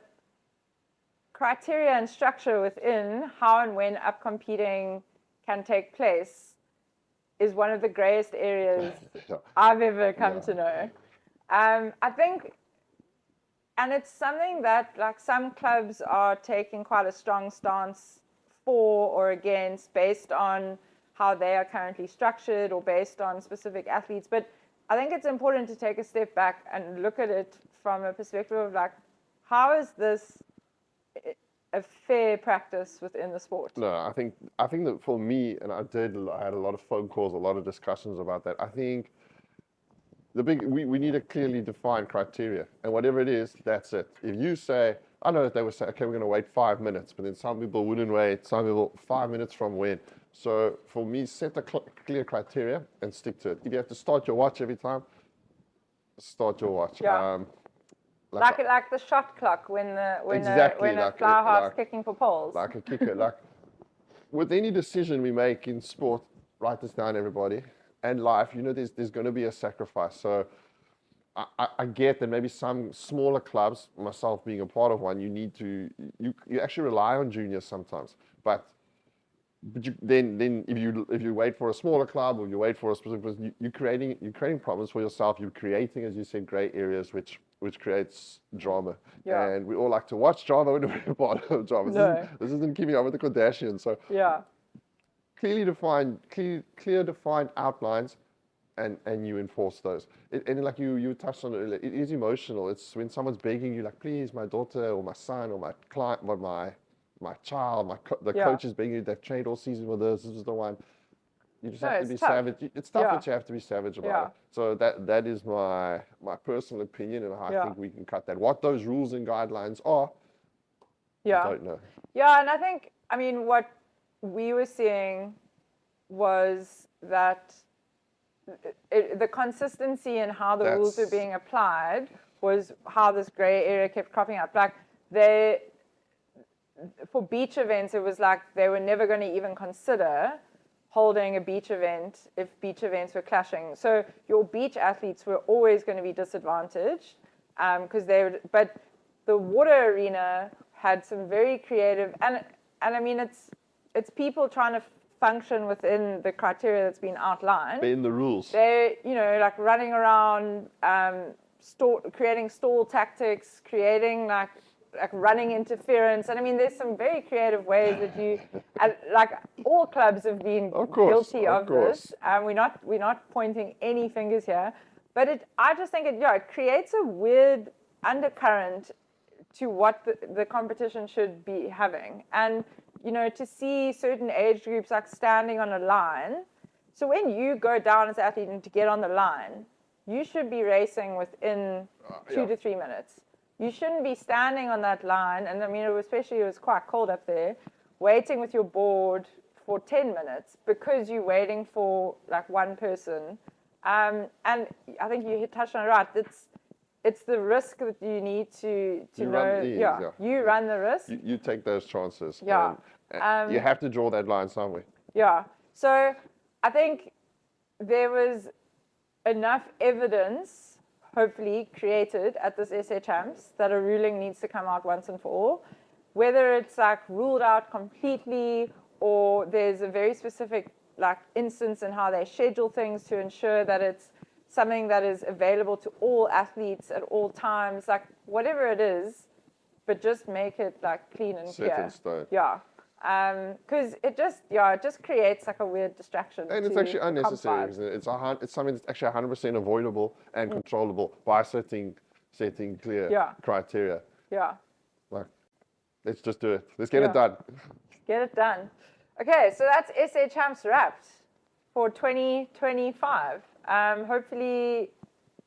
Speaker 1: criteria and structure within how and when upcompeting can take place is one of the greyest areas I've ever come to know. I think, and it's something that some clubs are taking quite a strong stance for or against based on how they are currently structured or based on specific athletes. But I think it's important to take a step back and look at it from a perspective of how is this a fair practice within the sport?
Speaker 2: No, I think that for me, and I had a lot of phone calls, a lot of discussions about that. I think we need a clearly defined criteria, and whatever it is, that's it. If you say, I know that they would say, okay, we're going to wait 5 minutes, but then some people wouldn't wait. Some people 5 minutes from when. So for me, set a clear criteria and stick to it. If you have to start your watch every time, start your watch.
Speaker 1: Yeah. Like the shot clock when a fly half's kicking for poles.
Speaker 2: Like a kicker. With any decision we make in sport, write this down, everybody, and life, there's going to be a sacrifice. So I get that maybe some smaller clubs, myself being a part of one, you actually rely on juniors sometimes. But then if you wait for a smaller club or you wait for a specific, you're creating problems for yourself. You're creating, as you said, gray areas which creates drama.
Speaker 1: Yeah.
Speaker 2: And we all like to watch drama when we're part of drama.
Speaker 1: No.
Speaker 2: This isn't keeping up with the Kardashians. So clear defined outlines, and you enforce those. And like you touched on it earlier, it is emotional. It's when someone's begging you, please, my daughter or my son or my client, my child, the coach is begging you. They've trained all season with us. This is the one. You just have to be savage. It's tough, but you have to be savage about it. So that is my personal opinion, and I think we can cut that. What those rules and guidelines are, I don't know.
Speaker 1: Yeah, and I think, what we were seeing was that the consistency in how the rules were being applied was how this gray area kept cropping up. For beach events, it was they were never going to even consider holding a beach event if beach events were clashing. So your beach athletes were always going to be disadvantaged because but the water arena had some very creative, and it's people trying to function within the criteria that's been outlined.
Speaker 2: In the rules.
Speaker 1: They, running around, creating stall tactics, creating running interference. And there's some very creative ways that you, all clubs have been guilty of this. We're not pointing any fingers here, but I just think it creates a weird undercurrent to what the competition should be having. And, you know, to see certain age groups like standing on a line. So when you go down as an athlete and to get on the line, you should be racing within 2 to 3 minutes. You shouldn't be standing on that line, and I mean, especially it was quite cold up there, waiting with your board for 10 minutes because you're waiting for like one person. And I think you touched on it right. It's the risk that you need to know. You run the risk.
Speaker 2: You take those chances.
Speaker 1: Yeah.
Speaker 2: And you have to draw that line somewhere.
Speaker 1: Yeah. So I think there was enough evidence, hopefully created at this SA Champs, that a ruling needs to come out once and for all. Whether it's like ruled out completely or there's a very specific like instance in how they schedule things to ensure that it's something that is available to all athletes at all times, like whatever it is, but just make it like clean and clear.
Speaker 2: Set in stone.
Speaker 1: Yeah. Because it just creates like a weird distraction.
Speaker 2: And it's actually unnecessary, isn't it? It's something that's actually 100% avoidable and controllable by setting clear criteria.
Speaker 1: Yeah.
Speaker 2: Like, let's just do it. Let's get it done.
Speaker 1: Get it done. Okay, so that's SA Champs wrapped for 2025. Hopefully,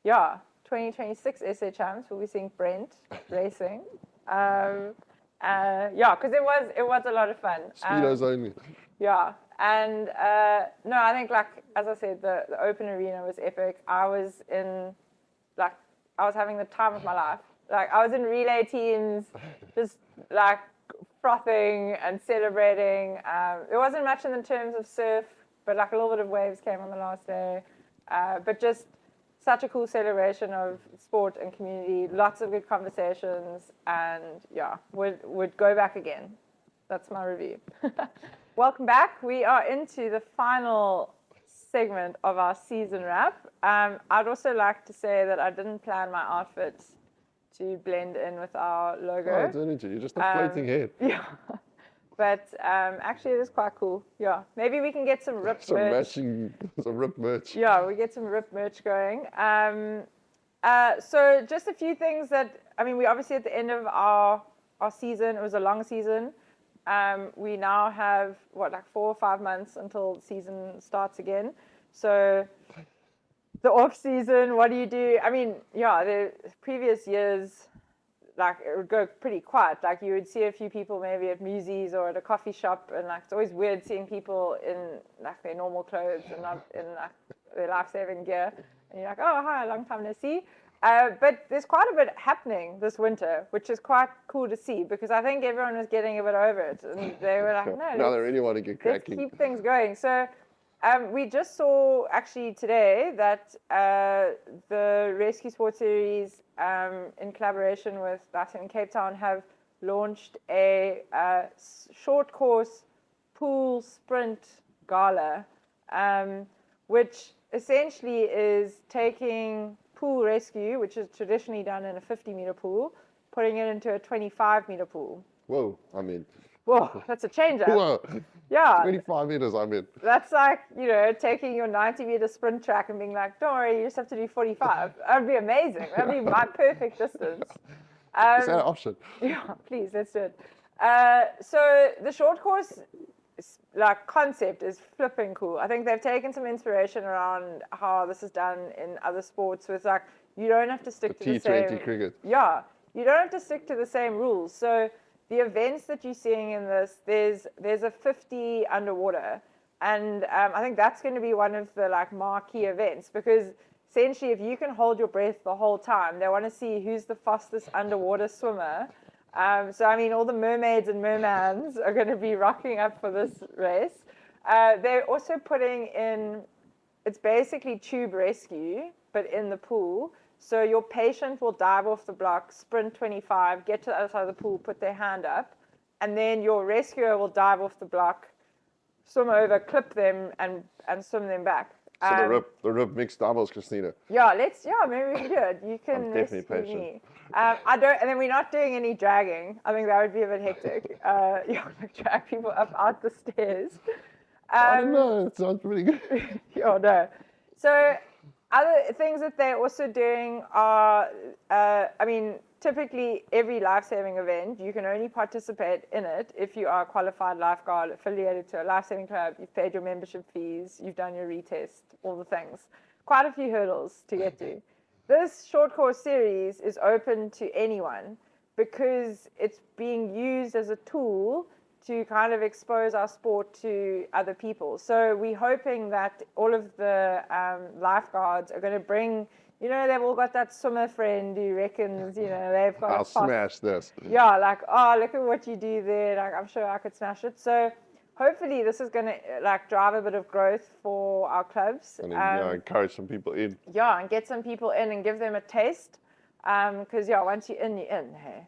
Speaker 1: 2026 SA Champs we'll be seeing Brent racing. Because it was a lot of fun.
Speaker 2: Speedos only.
Speaker 1: Yeah, and no, I think like as I said, the open arena was epic. I was having the time of my life. Like I was in relay teams, just like frothing and celebrating. There wasn't much in the terms of surf, but like a little bit of waves came on the last day. But just such a cool celebration of sport and community, lots of good conversations, and would go back again. That's my review. Welcome back. We are into the final segment of our season wrap. I'd also like to say that I didn't plan my outfit to blend in with our logo.
Speaker 2: Oh, didn't you? You're just a floating head.
Speaker 1: Yeah. But actually, it is quite cool. Yeah, maybe we can get some rip merch.
Speaker 2: Some rip merch.
Speaker 1: Yeah, we get some rip merch going. So just a few things that, I mean, we obviously at the end of our season, it was a long season. We now have, like 4 or 5 months until the season starts again. So the off season, what do you do? I mean, the previous years, like it would go pretty quiet. Like you would see a few people maybe at Musees or at a coffee shop, and like it's always weird seeing people in like their normal clothes and not in like their life-saving gear. And you're like, oh hi, long time no see. But there's quite a bit happening this winter, which is quite cool to see because I think everyone was getting a bit over it, and they were like, no,
Speaker 2: now they really want to get cracking.
Speaker 1: Let's keep things going. So we just saw actually today that the Rescue Sports Series in collaboration with Lifesaving Cape Town have launched a short course pool sprint gala, which essentially is taking pool rescue, which is traditionally done in a 50-meter pool, putting it into a 25-meter pool.
Speaker 2: Whoa, I'm in.
Speaker 1: Whoa, that's a change up.
Speaker 2: Whoa.
Speaker 1: Yeah.
Speaker 2: 25 meters, I'm in.
Speaker 1: That's like, taking your 90-meter sprint track and being like, don't worry, you just have to do 45. That would be amazing. That would be my perfect distance.
Speaker 2: Is that an option?
Speaker 1: Yeah, please, let's do it. So the short course concept is flipping cool. I think they've taken some inspiration around how this is done in other sports with like, you don't have to stick to the same...
Speaker 2: T20 cricket.
Speaker 1: Yeah, you don't have to stick to the same rules. So the events that you're seeing in this, there's a 50 underwater, and I think that's going to be one of the like marquee events because essentially if you can hold your breath the whole time, they want to see who's the fastest underwater swimmer. So I mean, all the mermaids and mermans are going to be rocking up for this race. They're also putting in, it's basically tube rescue, but in the pool. So your patient will dive off the block, sprint 25, get to the other side of the pool, put their hand up, and then your rescuer will dive off the block, swim over, clip them, and swim them back.
Speaker 2: So the rip mixed doubles, Christina.
Speaker 1: Yeah, maybe we can do it. You can
Speaker 2: I'm definitely patient.
Speaker 1: Me. And then we're not doing any dragging. I think that would be a bit hectic. Drag people up out the stairs.
Speaker 2: I don't know. It sounds pretty good.
Speaker 1: No. So other things that they're also doing are, typically every life-saving event, you can only participate in it if you are a qualified lifeguard affiliated to a life-saving club, you've paid your membership fees, you've done your retest, all the things. Quite a few hurdles to get to. This short course series is open to anyone because it's being used as a tool to kind of expose our sport to other people. So we're hoping that all of the lifeguards are going to bring, you know, they've all got that swimmer friend who reckons, you know, they've got
Speaker 2: I'll smash this.
Speaker 1: Yeah, like, oh, look at what you do there. Like, I'm sure I could smash it. So hopefully this is going to like drive a bit of growth for our clubs.
Speaker 2: And encourage some people in.
Speaker 1: Yeah, and get some people in and give them a taste. Because, yeah, once you're in, hey,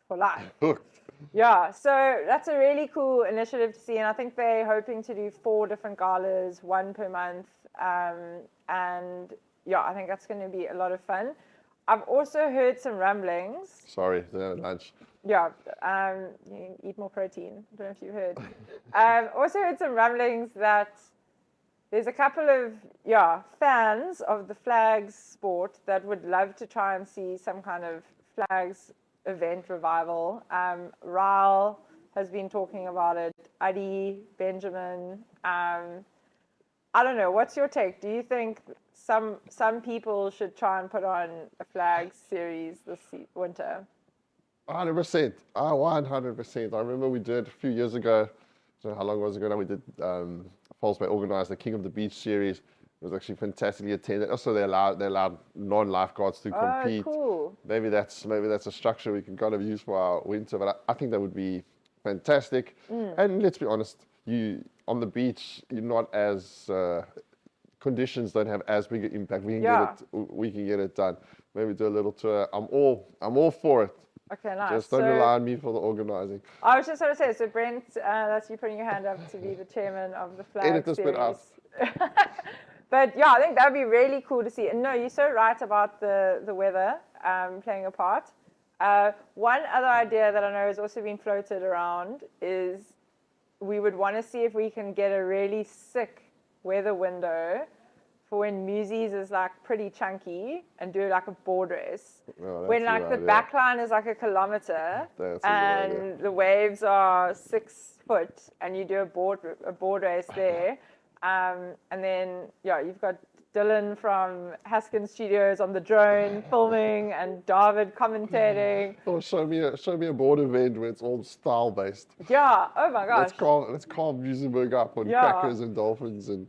Speaker 1: for life.
Speaker 2: Hooked.
Speaker 1: Yeah, so that's a really cool initiative to see. And I think they're hoping to do 4 different galas, 1 per month. And, yeah, I think that's going to be a lot of fun. I've also heard some rumblings.
Speaker 2: Sorry, lunch.
Speaker 1: Yeah, you eat more protein. I don't know if you heard. Also heard some rumblings that there's a couple of fans of the flags sport that would love to try and see some kind of flags event revival. Ryle has been talking about it. Adi, Benjamin. I don't know. What's your take? Do you think some people should try and put on a flags series this winter?
Speaker 2: 100%. 100%. I remember we did a few years ago. So how long was it ago now? We did Falls Bay organized the King of the Beach series. It was actually fantastically attended. Also, they allowed non-lifeguards to compete.
Speaker 1: Oh, cool.
Speaker 2: Maybe that's a structure we can kind of use for our winter. But I think that would be fantastic. And let's be honest, on the beach, you're not as conditions don't have as big an impact. We can get it done. Maybe do a little tour. I'm all for it.
Speaker 1: Okay, nice.
Speaker 2: Just don't rely on me for the organizing.
Speaker 1: I was just going to say, so Brent, that's you putting your hand up to be the chairman of the flag
Speaker 2: Edit this
Speaker 1: series.
Speaker 2: bit out.
Speaker 1: But yeah, I think that would be really cool to see. And no, you're so right about the weather playing a part. One other idea that I know has also been floated around is we would want to see if we can get a really sick weather window for when Muzies is like pretty chunky and do like a board race.
Speaker 2: Oh,
Speaker 1: when like the back line is like a kilometer and the waves are 6 foot and you do a board race there. And then, you've got Dylan from Haskin Studios on the drone filming and David commentating.
Speaker 2: Or show me a board event where it's all style based.
Speaker 1: Yeah, oh my gosh.
Speaker 2: Let's call Musenberg up on crackers and dolphins and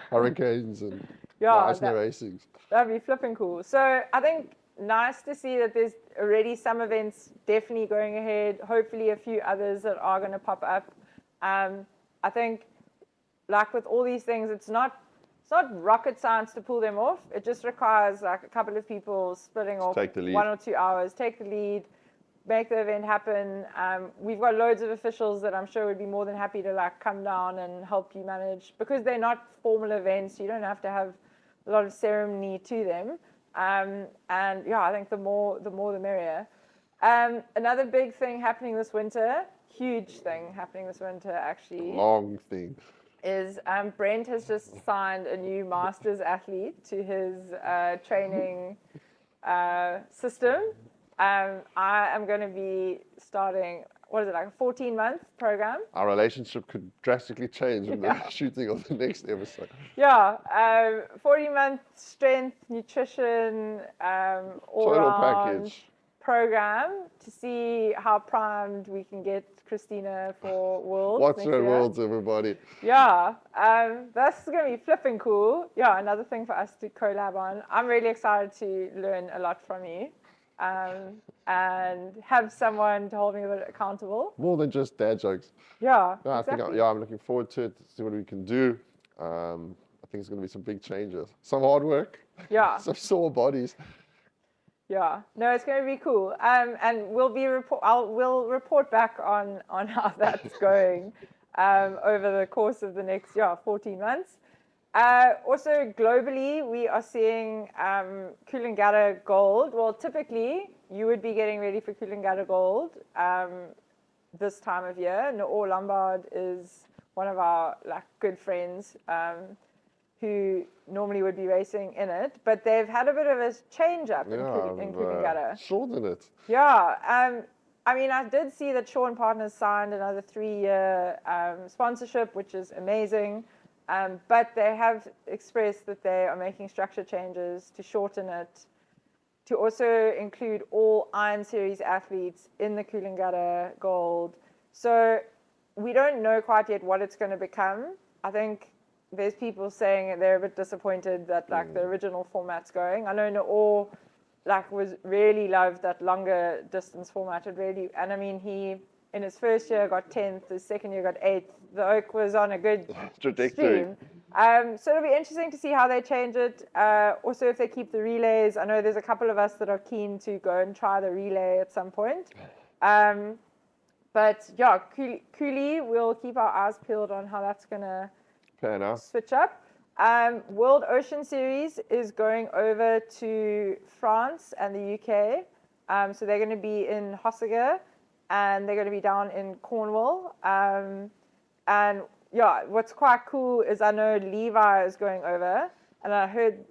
Speaker 2: hurricanes and Eisner racings.
Speaker 1: That'd be flipping cool. So I think nice to see that there's already some events definitely going ahead. Hopefully a few others that are going to pop up. I think like with all these things, it's not rocket science to pull them off. It just requires like a couple of people splitting off 1 or 2 hours, take the lead, make the event happen. We've got loads of officials that I'm sure would be more than happy to like come down and help you manage, because they're not formal events. You don't have to have a lot of ceremony to them. I think the more the merrier. Another big thing happening this winter, huge thing happening this winter actually.
Speaker 2: Long thing.
Speaker 1: Is Brent has just signed a new master's athlete to his training system. I am going to be starting, like a 14-month program?
Speaker 2: Our relationship could drastically change in the shooting of the next episode.
Speaker 1: 40-month strength, nutrition, all-round
Speaker 2: package
Speaker 1: program to see how primed we can get Christina for Worlds.
Speaker 2: Watch her Worlds, everybody.
Speaker 1: That's going to be flipping cool. Another thing for us to collab on. I'm really excited to learn a lot from you and have someone to hold me a bit accountable.
Speaker 2: More than just dad jokes.
Speaker 1: Exactly.
Speaker 2: I think I'm looking forward to it, to see what we can do. I think it's going to be some big changes. Some hard work. Some sore bodies.
Speaker 1: No, it's going to be cool. And we'll report back on how that's going over the course of the next 14 months. Also, globally, we are seeing Coolangatta Gold. Well, typically, you would be getting ready for Coolangatta Gold this time of year. Noor Lombard is one of our good friends who normally would be racing in it, but they've had a bit of a change up in
Speaker 2: Yeah,
Speaker 1: Coolangatta.
Speaker 2: shorten it.
Speaker 1: Yeah, I mean, I did see that Shaw and Partners signed another 3-year sponsorship, which is amazing. But they have expressed that they are making structure changes to shorten it, to also include all Iron Series athletes in the Coolangatta Gold. So we don't know quite yet what it's going to become. I think there's people saying they're a bit disappointed that like the original format's going. I know Noor was really loved that longer distance format. It really, and I mean, he in his first year got 10th, his second year got 8th. The Oak was on a good
Speaker 2: trajectory.
Speaker 1: stream. So it'll be interesting to see how they change it. Also, if they keep the relays, I know there's a couple of us that are keen to go and try the relay at some point. But yeah, Cooley, we'll keep our eyes peeled on how that's going to
Speaker 2: Pan out.
Speaker 1: switch up. World Ocean Series is going over to France and the UK. So they're going to be in Hossegor and they're going to be down in Cornwall. And yeah, what's quite cool is I know Levi is going over. And I heard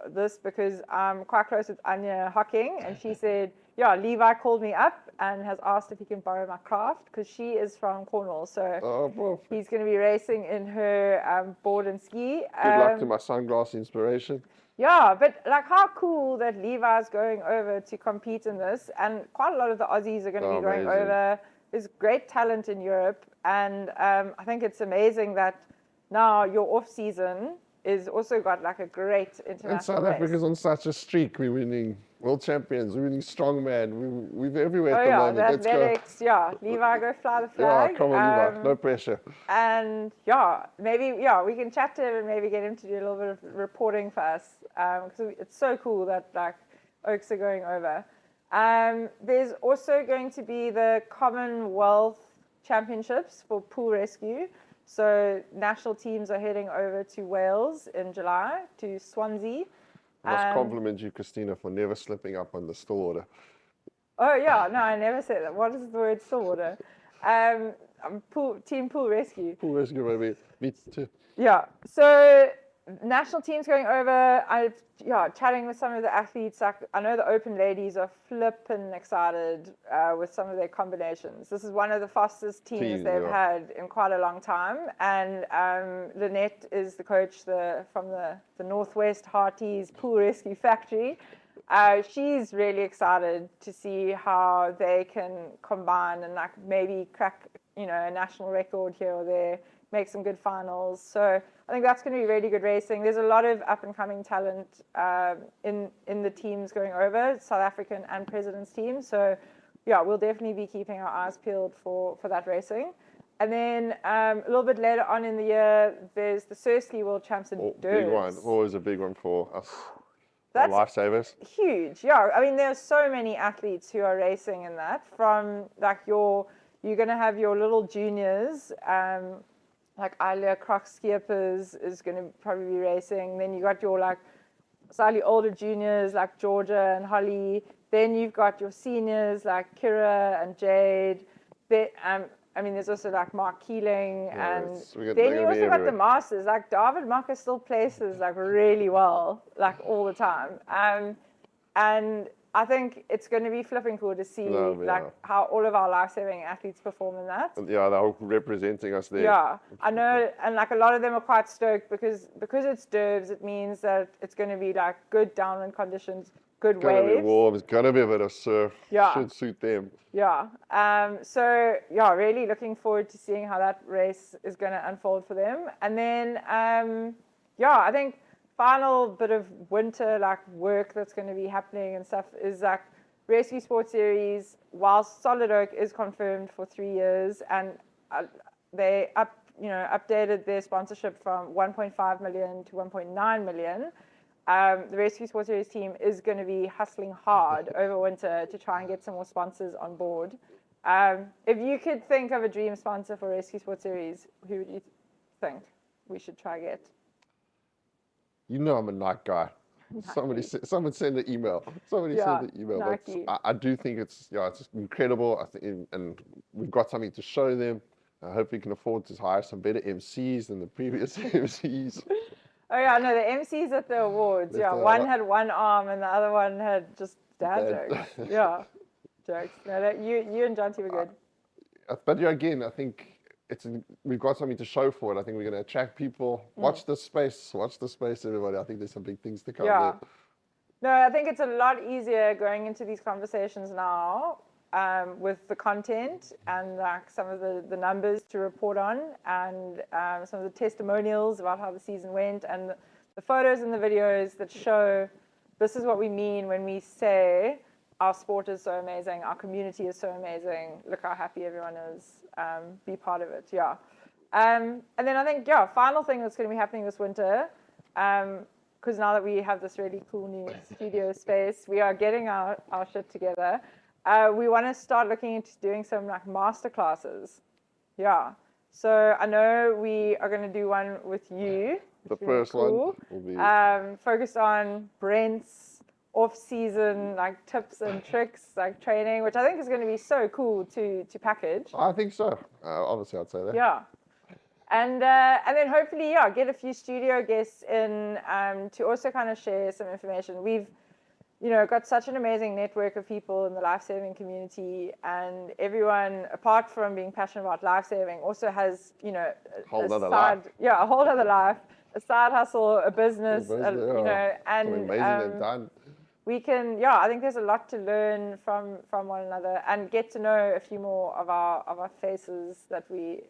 Speaker 1: this because I'm quite close with Anya Hocking. And she said, yeah, Levi called me up and has asked if he can borrow my craft because she is from Cornwall. So he's going to be racing in her board and ski.
Speaker 2: Good luck to my sunglass inspiration.
Speaker 1: Yeah, but like how cool that Levi's going over to compete in this. And quite a lot of the Aussies are going to be going over. There's great talent in Europe. And I think it's amazing that now your off season is also got like a great international
Speaker 2: And South Africa's on such a streak. We're winning world champions. We're winning strongman. We're everywhere at the moment.
Speaker 1: The athletics, Levi, go fly the flag.
Speaker 2: Yeah, come on, Levi. No pressure.
Speaker 1: And maybe we can chat to him and maybe get him to do a little bit of reporting for us because it's so cool that like Oaks are going over. There's also going to be the Commonwealth Championships for pool rescue. So national teams are heading over to Wales in July, to Swansea.
Speaker 2: I must compliment you, Christina, for never slipping up on the still order.
Speaker 1: Oh yeah, no, I never said that. What is the word still order? Team pool rescue.
Speaker 2: Pool rescue, maybe. Me too.
Speaker 1: Yeah, so national teams going over. Chatting with some of the athletes. Like I know the open ladies are flippin' excited with some of their combinations. This is one of the fastest teams they've had in quite a long time. And Lynette is the coach from the Northwest Hearties Pool Rescue Factory. She's really excited to see how they can combine and like maybe crack a national record here or there. Make some good finals. So I think that's going to be really good racing. There's a lot of up and coming talent in the teams going over, South African and President's team. So yeah, we'll definitely be keeping our eyes peeled for that racing. And then a little bit later on in the year, there's the Sursley World Champs in Durban.
Speaker 2: Big one, always a big one for us.
Speaker 1: That's
Speaker 2: lifesavers.
Speaker 1: Huge, yeah. I mean, there's so many athletes who are racing in that. From like you're going to have your little juniors. Like Alia Krok-Skiepers is going to probably be racing. Then you got your like slightly older juniors like Georgia and Holly. Then you've got your seniors like Kira and Jade. There's also like Mark Keeling, and then you also got the masters. Like David Maka still places like really well, like all the time. And I think it's going to be flipping cool to see how all of our life-saving athletes perform in that.
Speaker 2: Yeah, they're representing us there.
Speaker 1: Yeah, I know, and like a lot of them are quite stoked because it's Durbs. It means that it's going to be like good downwind conditions, good waves.
Speaker 2: It's going to be warm. It's going to be a bit of surf.
Speaker 1: Yeah,
Speaker 2: should suit them.
Speaker 1: Yeah. Really looking forward to seeing how that race is going to unfold for them. And then I think final bit of winter like work that's going to be happening and stuff is like Rescue Sports Series. While Solid Oak is confirmed for 3 years, and they updated their sponsorship from 1.5 million to 1.9 million. The Rescue Sports Series team is going to be hustling hard over winter to try and get some more sponsors on board. If you could think of a dream sponsor for Rescue Sports Series, who would you think we should try get?
Speaker 2: You know I'm a Nike guy. Someone send an email. Send an email.
Speaker 1: Nike.
Speaker 2: But I do think it's incredible. I think, and we've got something to show them. I hope we can afford to hire some better MCs than the previous MCs.
Speaker 1: Oh yeah, no, the MCs at the awards. Yeah, one had one arm and the other one had just dad jokes. Yeah, jokes. No, you and Jonty were good.
Speaker 2: But yeah, again, I think we've got something to show for it. I think we're going to attract people. Watch this space, everybody. I think there's some big things to come there.
Speaker 1: No, I think it's a lot easier going into these conversations now with the content and like some of the numbers to report on and some of the testimonials about how the season went and the photos and the videos that show this is what we mean when we say our sport is so amazing, our community is so amazing, look how happy everyone is, be part of it, yeah. And then I think, final thing that's going to be happening this winter, because now that we have this really cool new studio space, we are getting our shit together. We want to start looking into doing some like master classes. Yeah. So I know we are going to do one with you.
Speaker 2: The first one will be
Speaker 1: focused on Brent's off-season like tips and tricks, like training, which I think is going to be so cool to package.
Speaker 2: I think so. Obviously, I'd say that.
Speaker 1: Yeah. And then hopefully, get a few studio guests in to also kind of share some information. We've, got such an amazing network of people in the lifesaving community, and everyone, apart from being passionate about lifesaving, also has, a whole other life, a side hustle, a business, and
Speaker 2: amazing they've done.
Speaker 1: We can, I think there's a lot to learn from one another and get to know a few more of our faces that we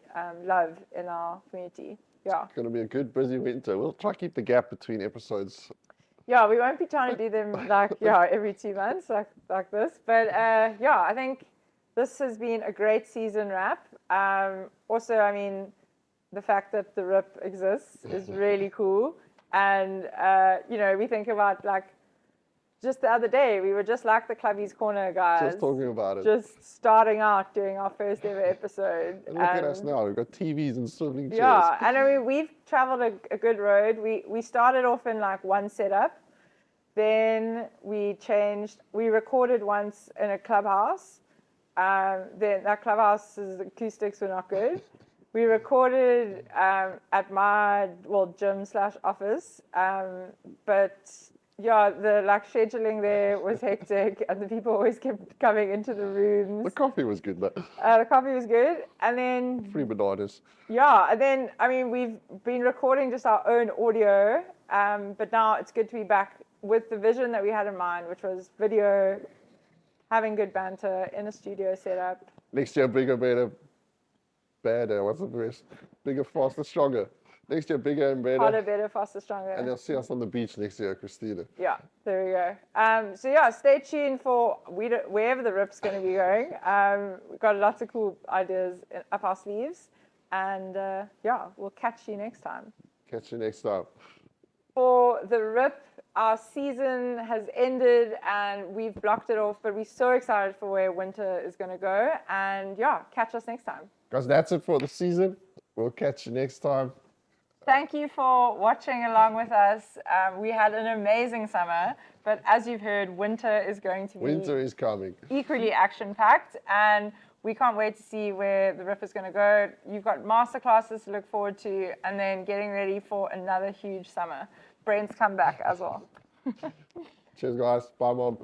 Speaker 1: love in our community. Yeah.
Speaker 2: It's going to be a good, busy winter. We'll try to keep the gap between episodes.
Speaker 1: Yeah, we won't be trying to do them every 2 months like this. But I think this has been a great season wrap. Also, I mean, the fact that the RIP exists is really cool. And, we think about like, just the other day, we were just like the Clubby's Corner guys.
Speaker 2: Just talking about it.
Speaker 1: Just starting out doing our first ever episode.
Speaker 2: And look at us now. We've got TVs and swiveling chairs.
Speaker 1: Yeah, and I mean, we've traveled a good road. We started off in like one setup. Then we changed. We recorded once in a clubhouse. Then that clubhouse's acoustics were not good. We recorded at my gym/office, but the scheduling there was hectic, and the people always kept coming into the rooms.
Speaker 2: The coffee was good though.
Speaker 1: The coffee was good, and then
Speaker 2: free bananas.
Speaker 1: Yeah, and then I mean we've been recording just our own audio, but now it's good to be back with the vision that we had in mind, which was video, having good banter in a studio setup.
Speaker 2: Next year, bigger, better, badder. What's the rest? Bigger, faster, stronger. Next year, bigger and better.
Speaker 1: Harder, better, faster, stronger.
Speaker 2: And they'll see us on the beach next year, Christina.
Speaker 1: Yeah, there we go. So stay tuned for wherever the RIP's going to be going. We've got lots of cool ideas up our sleeves. And we'll catch you next time.
Speaker 2: Catch you next time.
Speaker 1: For the RIP, our season has ended and we've blocked it off, but we're so excited for where winter is going to go. And catch us next time.
Speaker 2: Guys, that's it for the season. We'll catch you next time.
Speaker 1: Thank you for watching along with us. We had an amazing summer, but as you've heard, winter is going to be...
Speaker 2: Winter is coming.
Speaker 1: ...equally action-packed, and we can't wait to see where the RIP is going to go. You've got masterclasses to look forward to, and then getting ready for another huge summer. Brent's come back as well.
Speaker 2: Cheers, guys. Bye, Mom.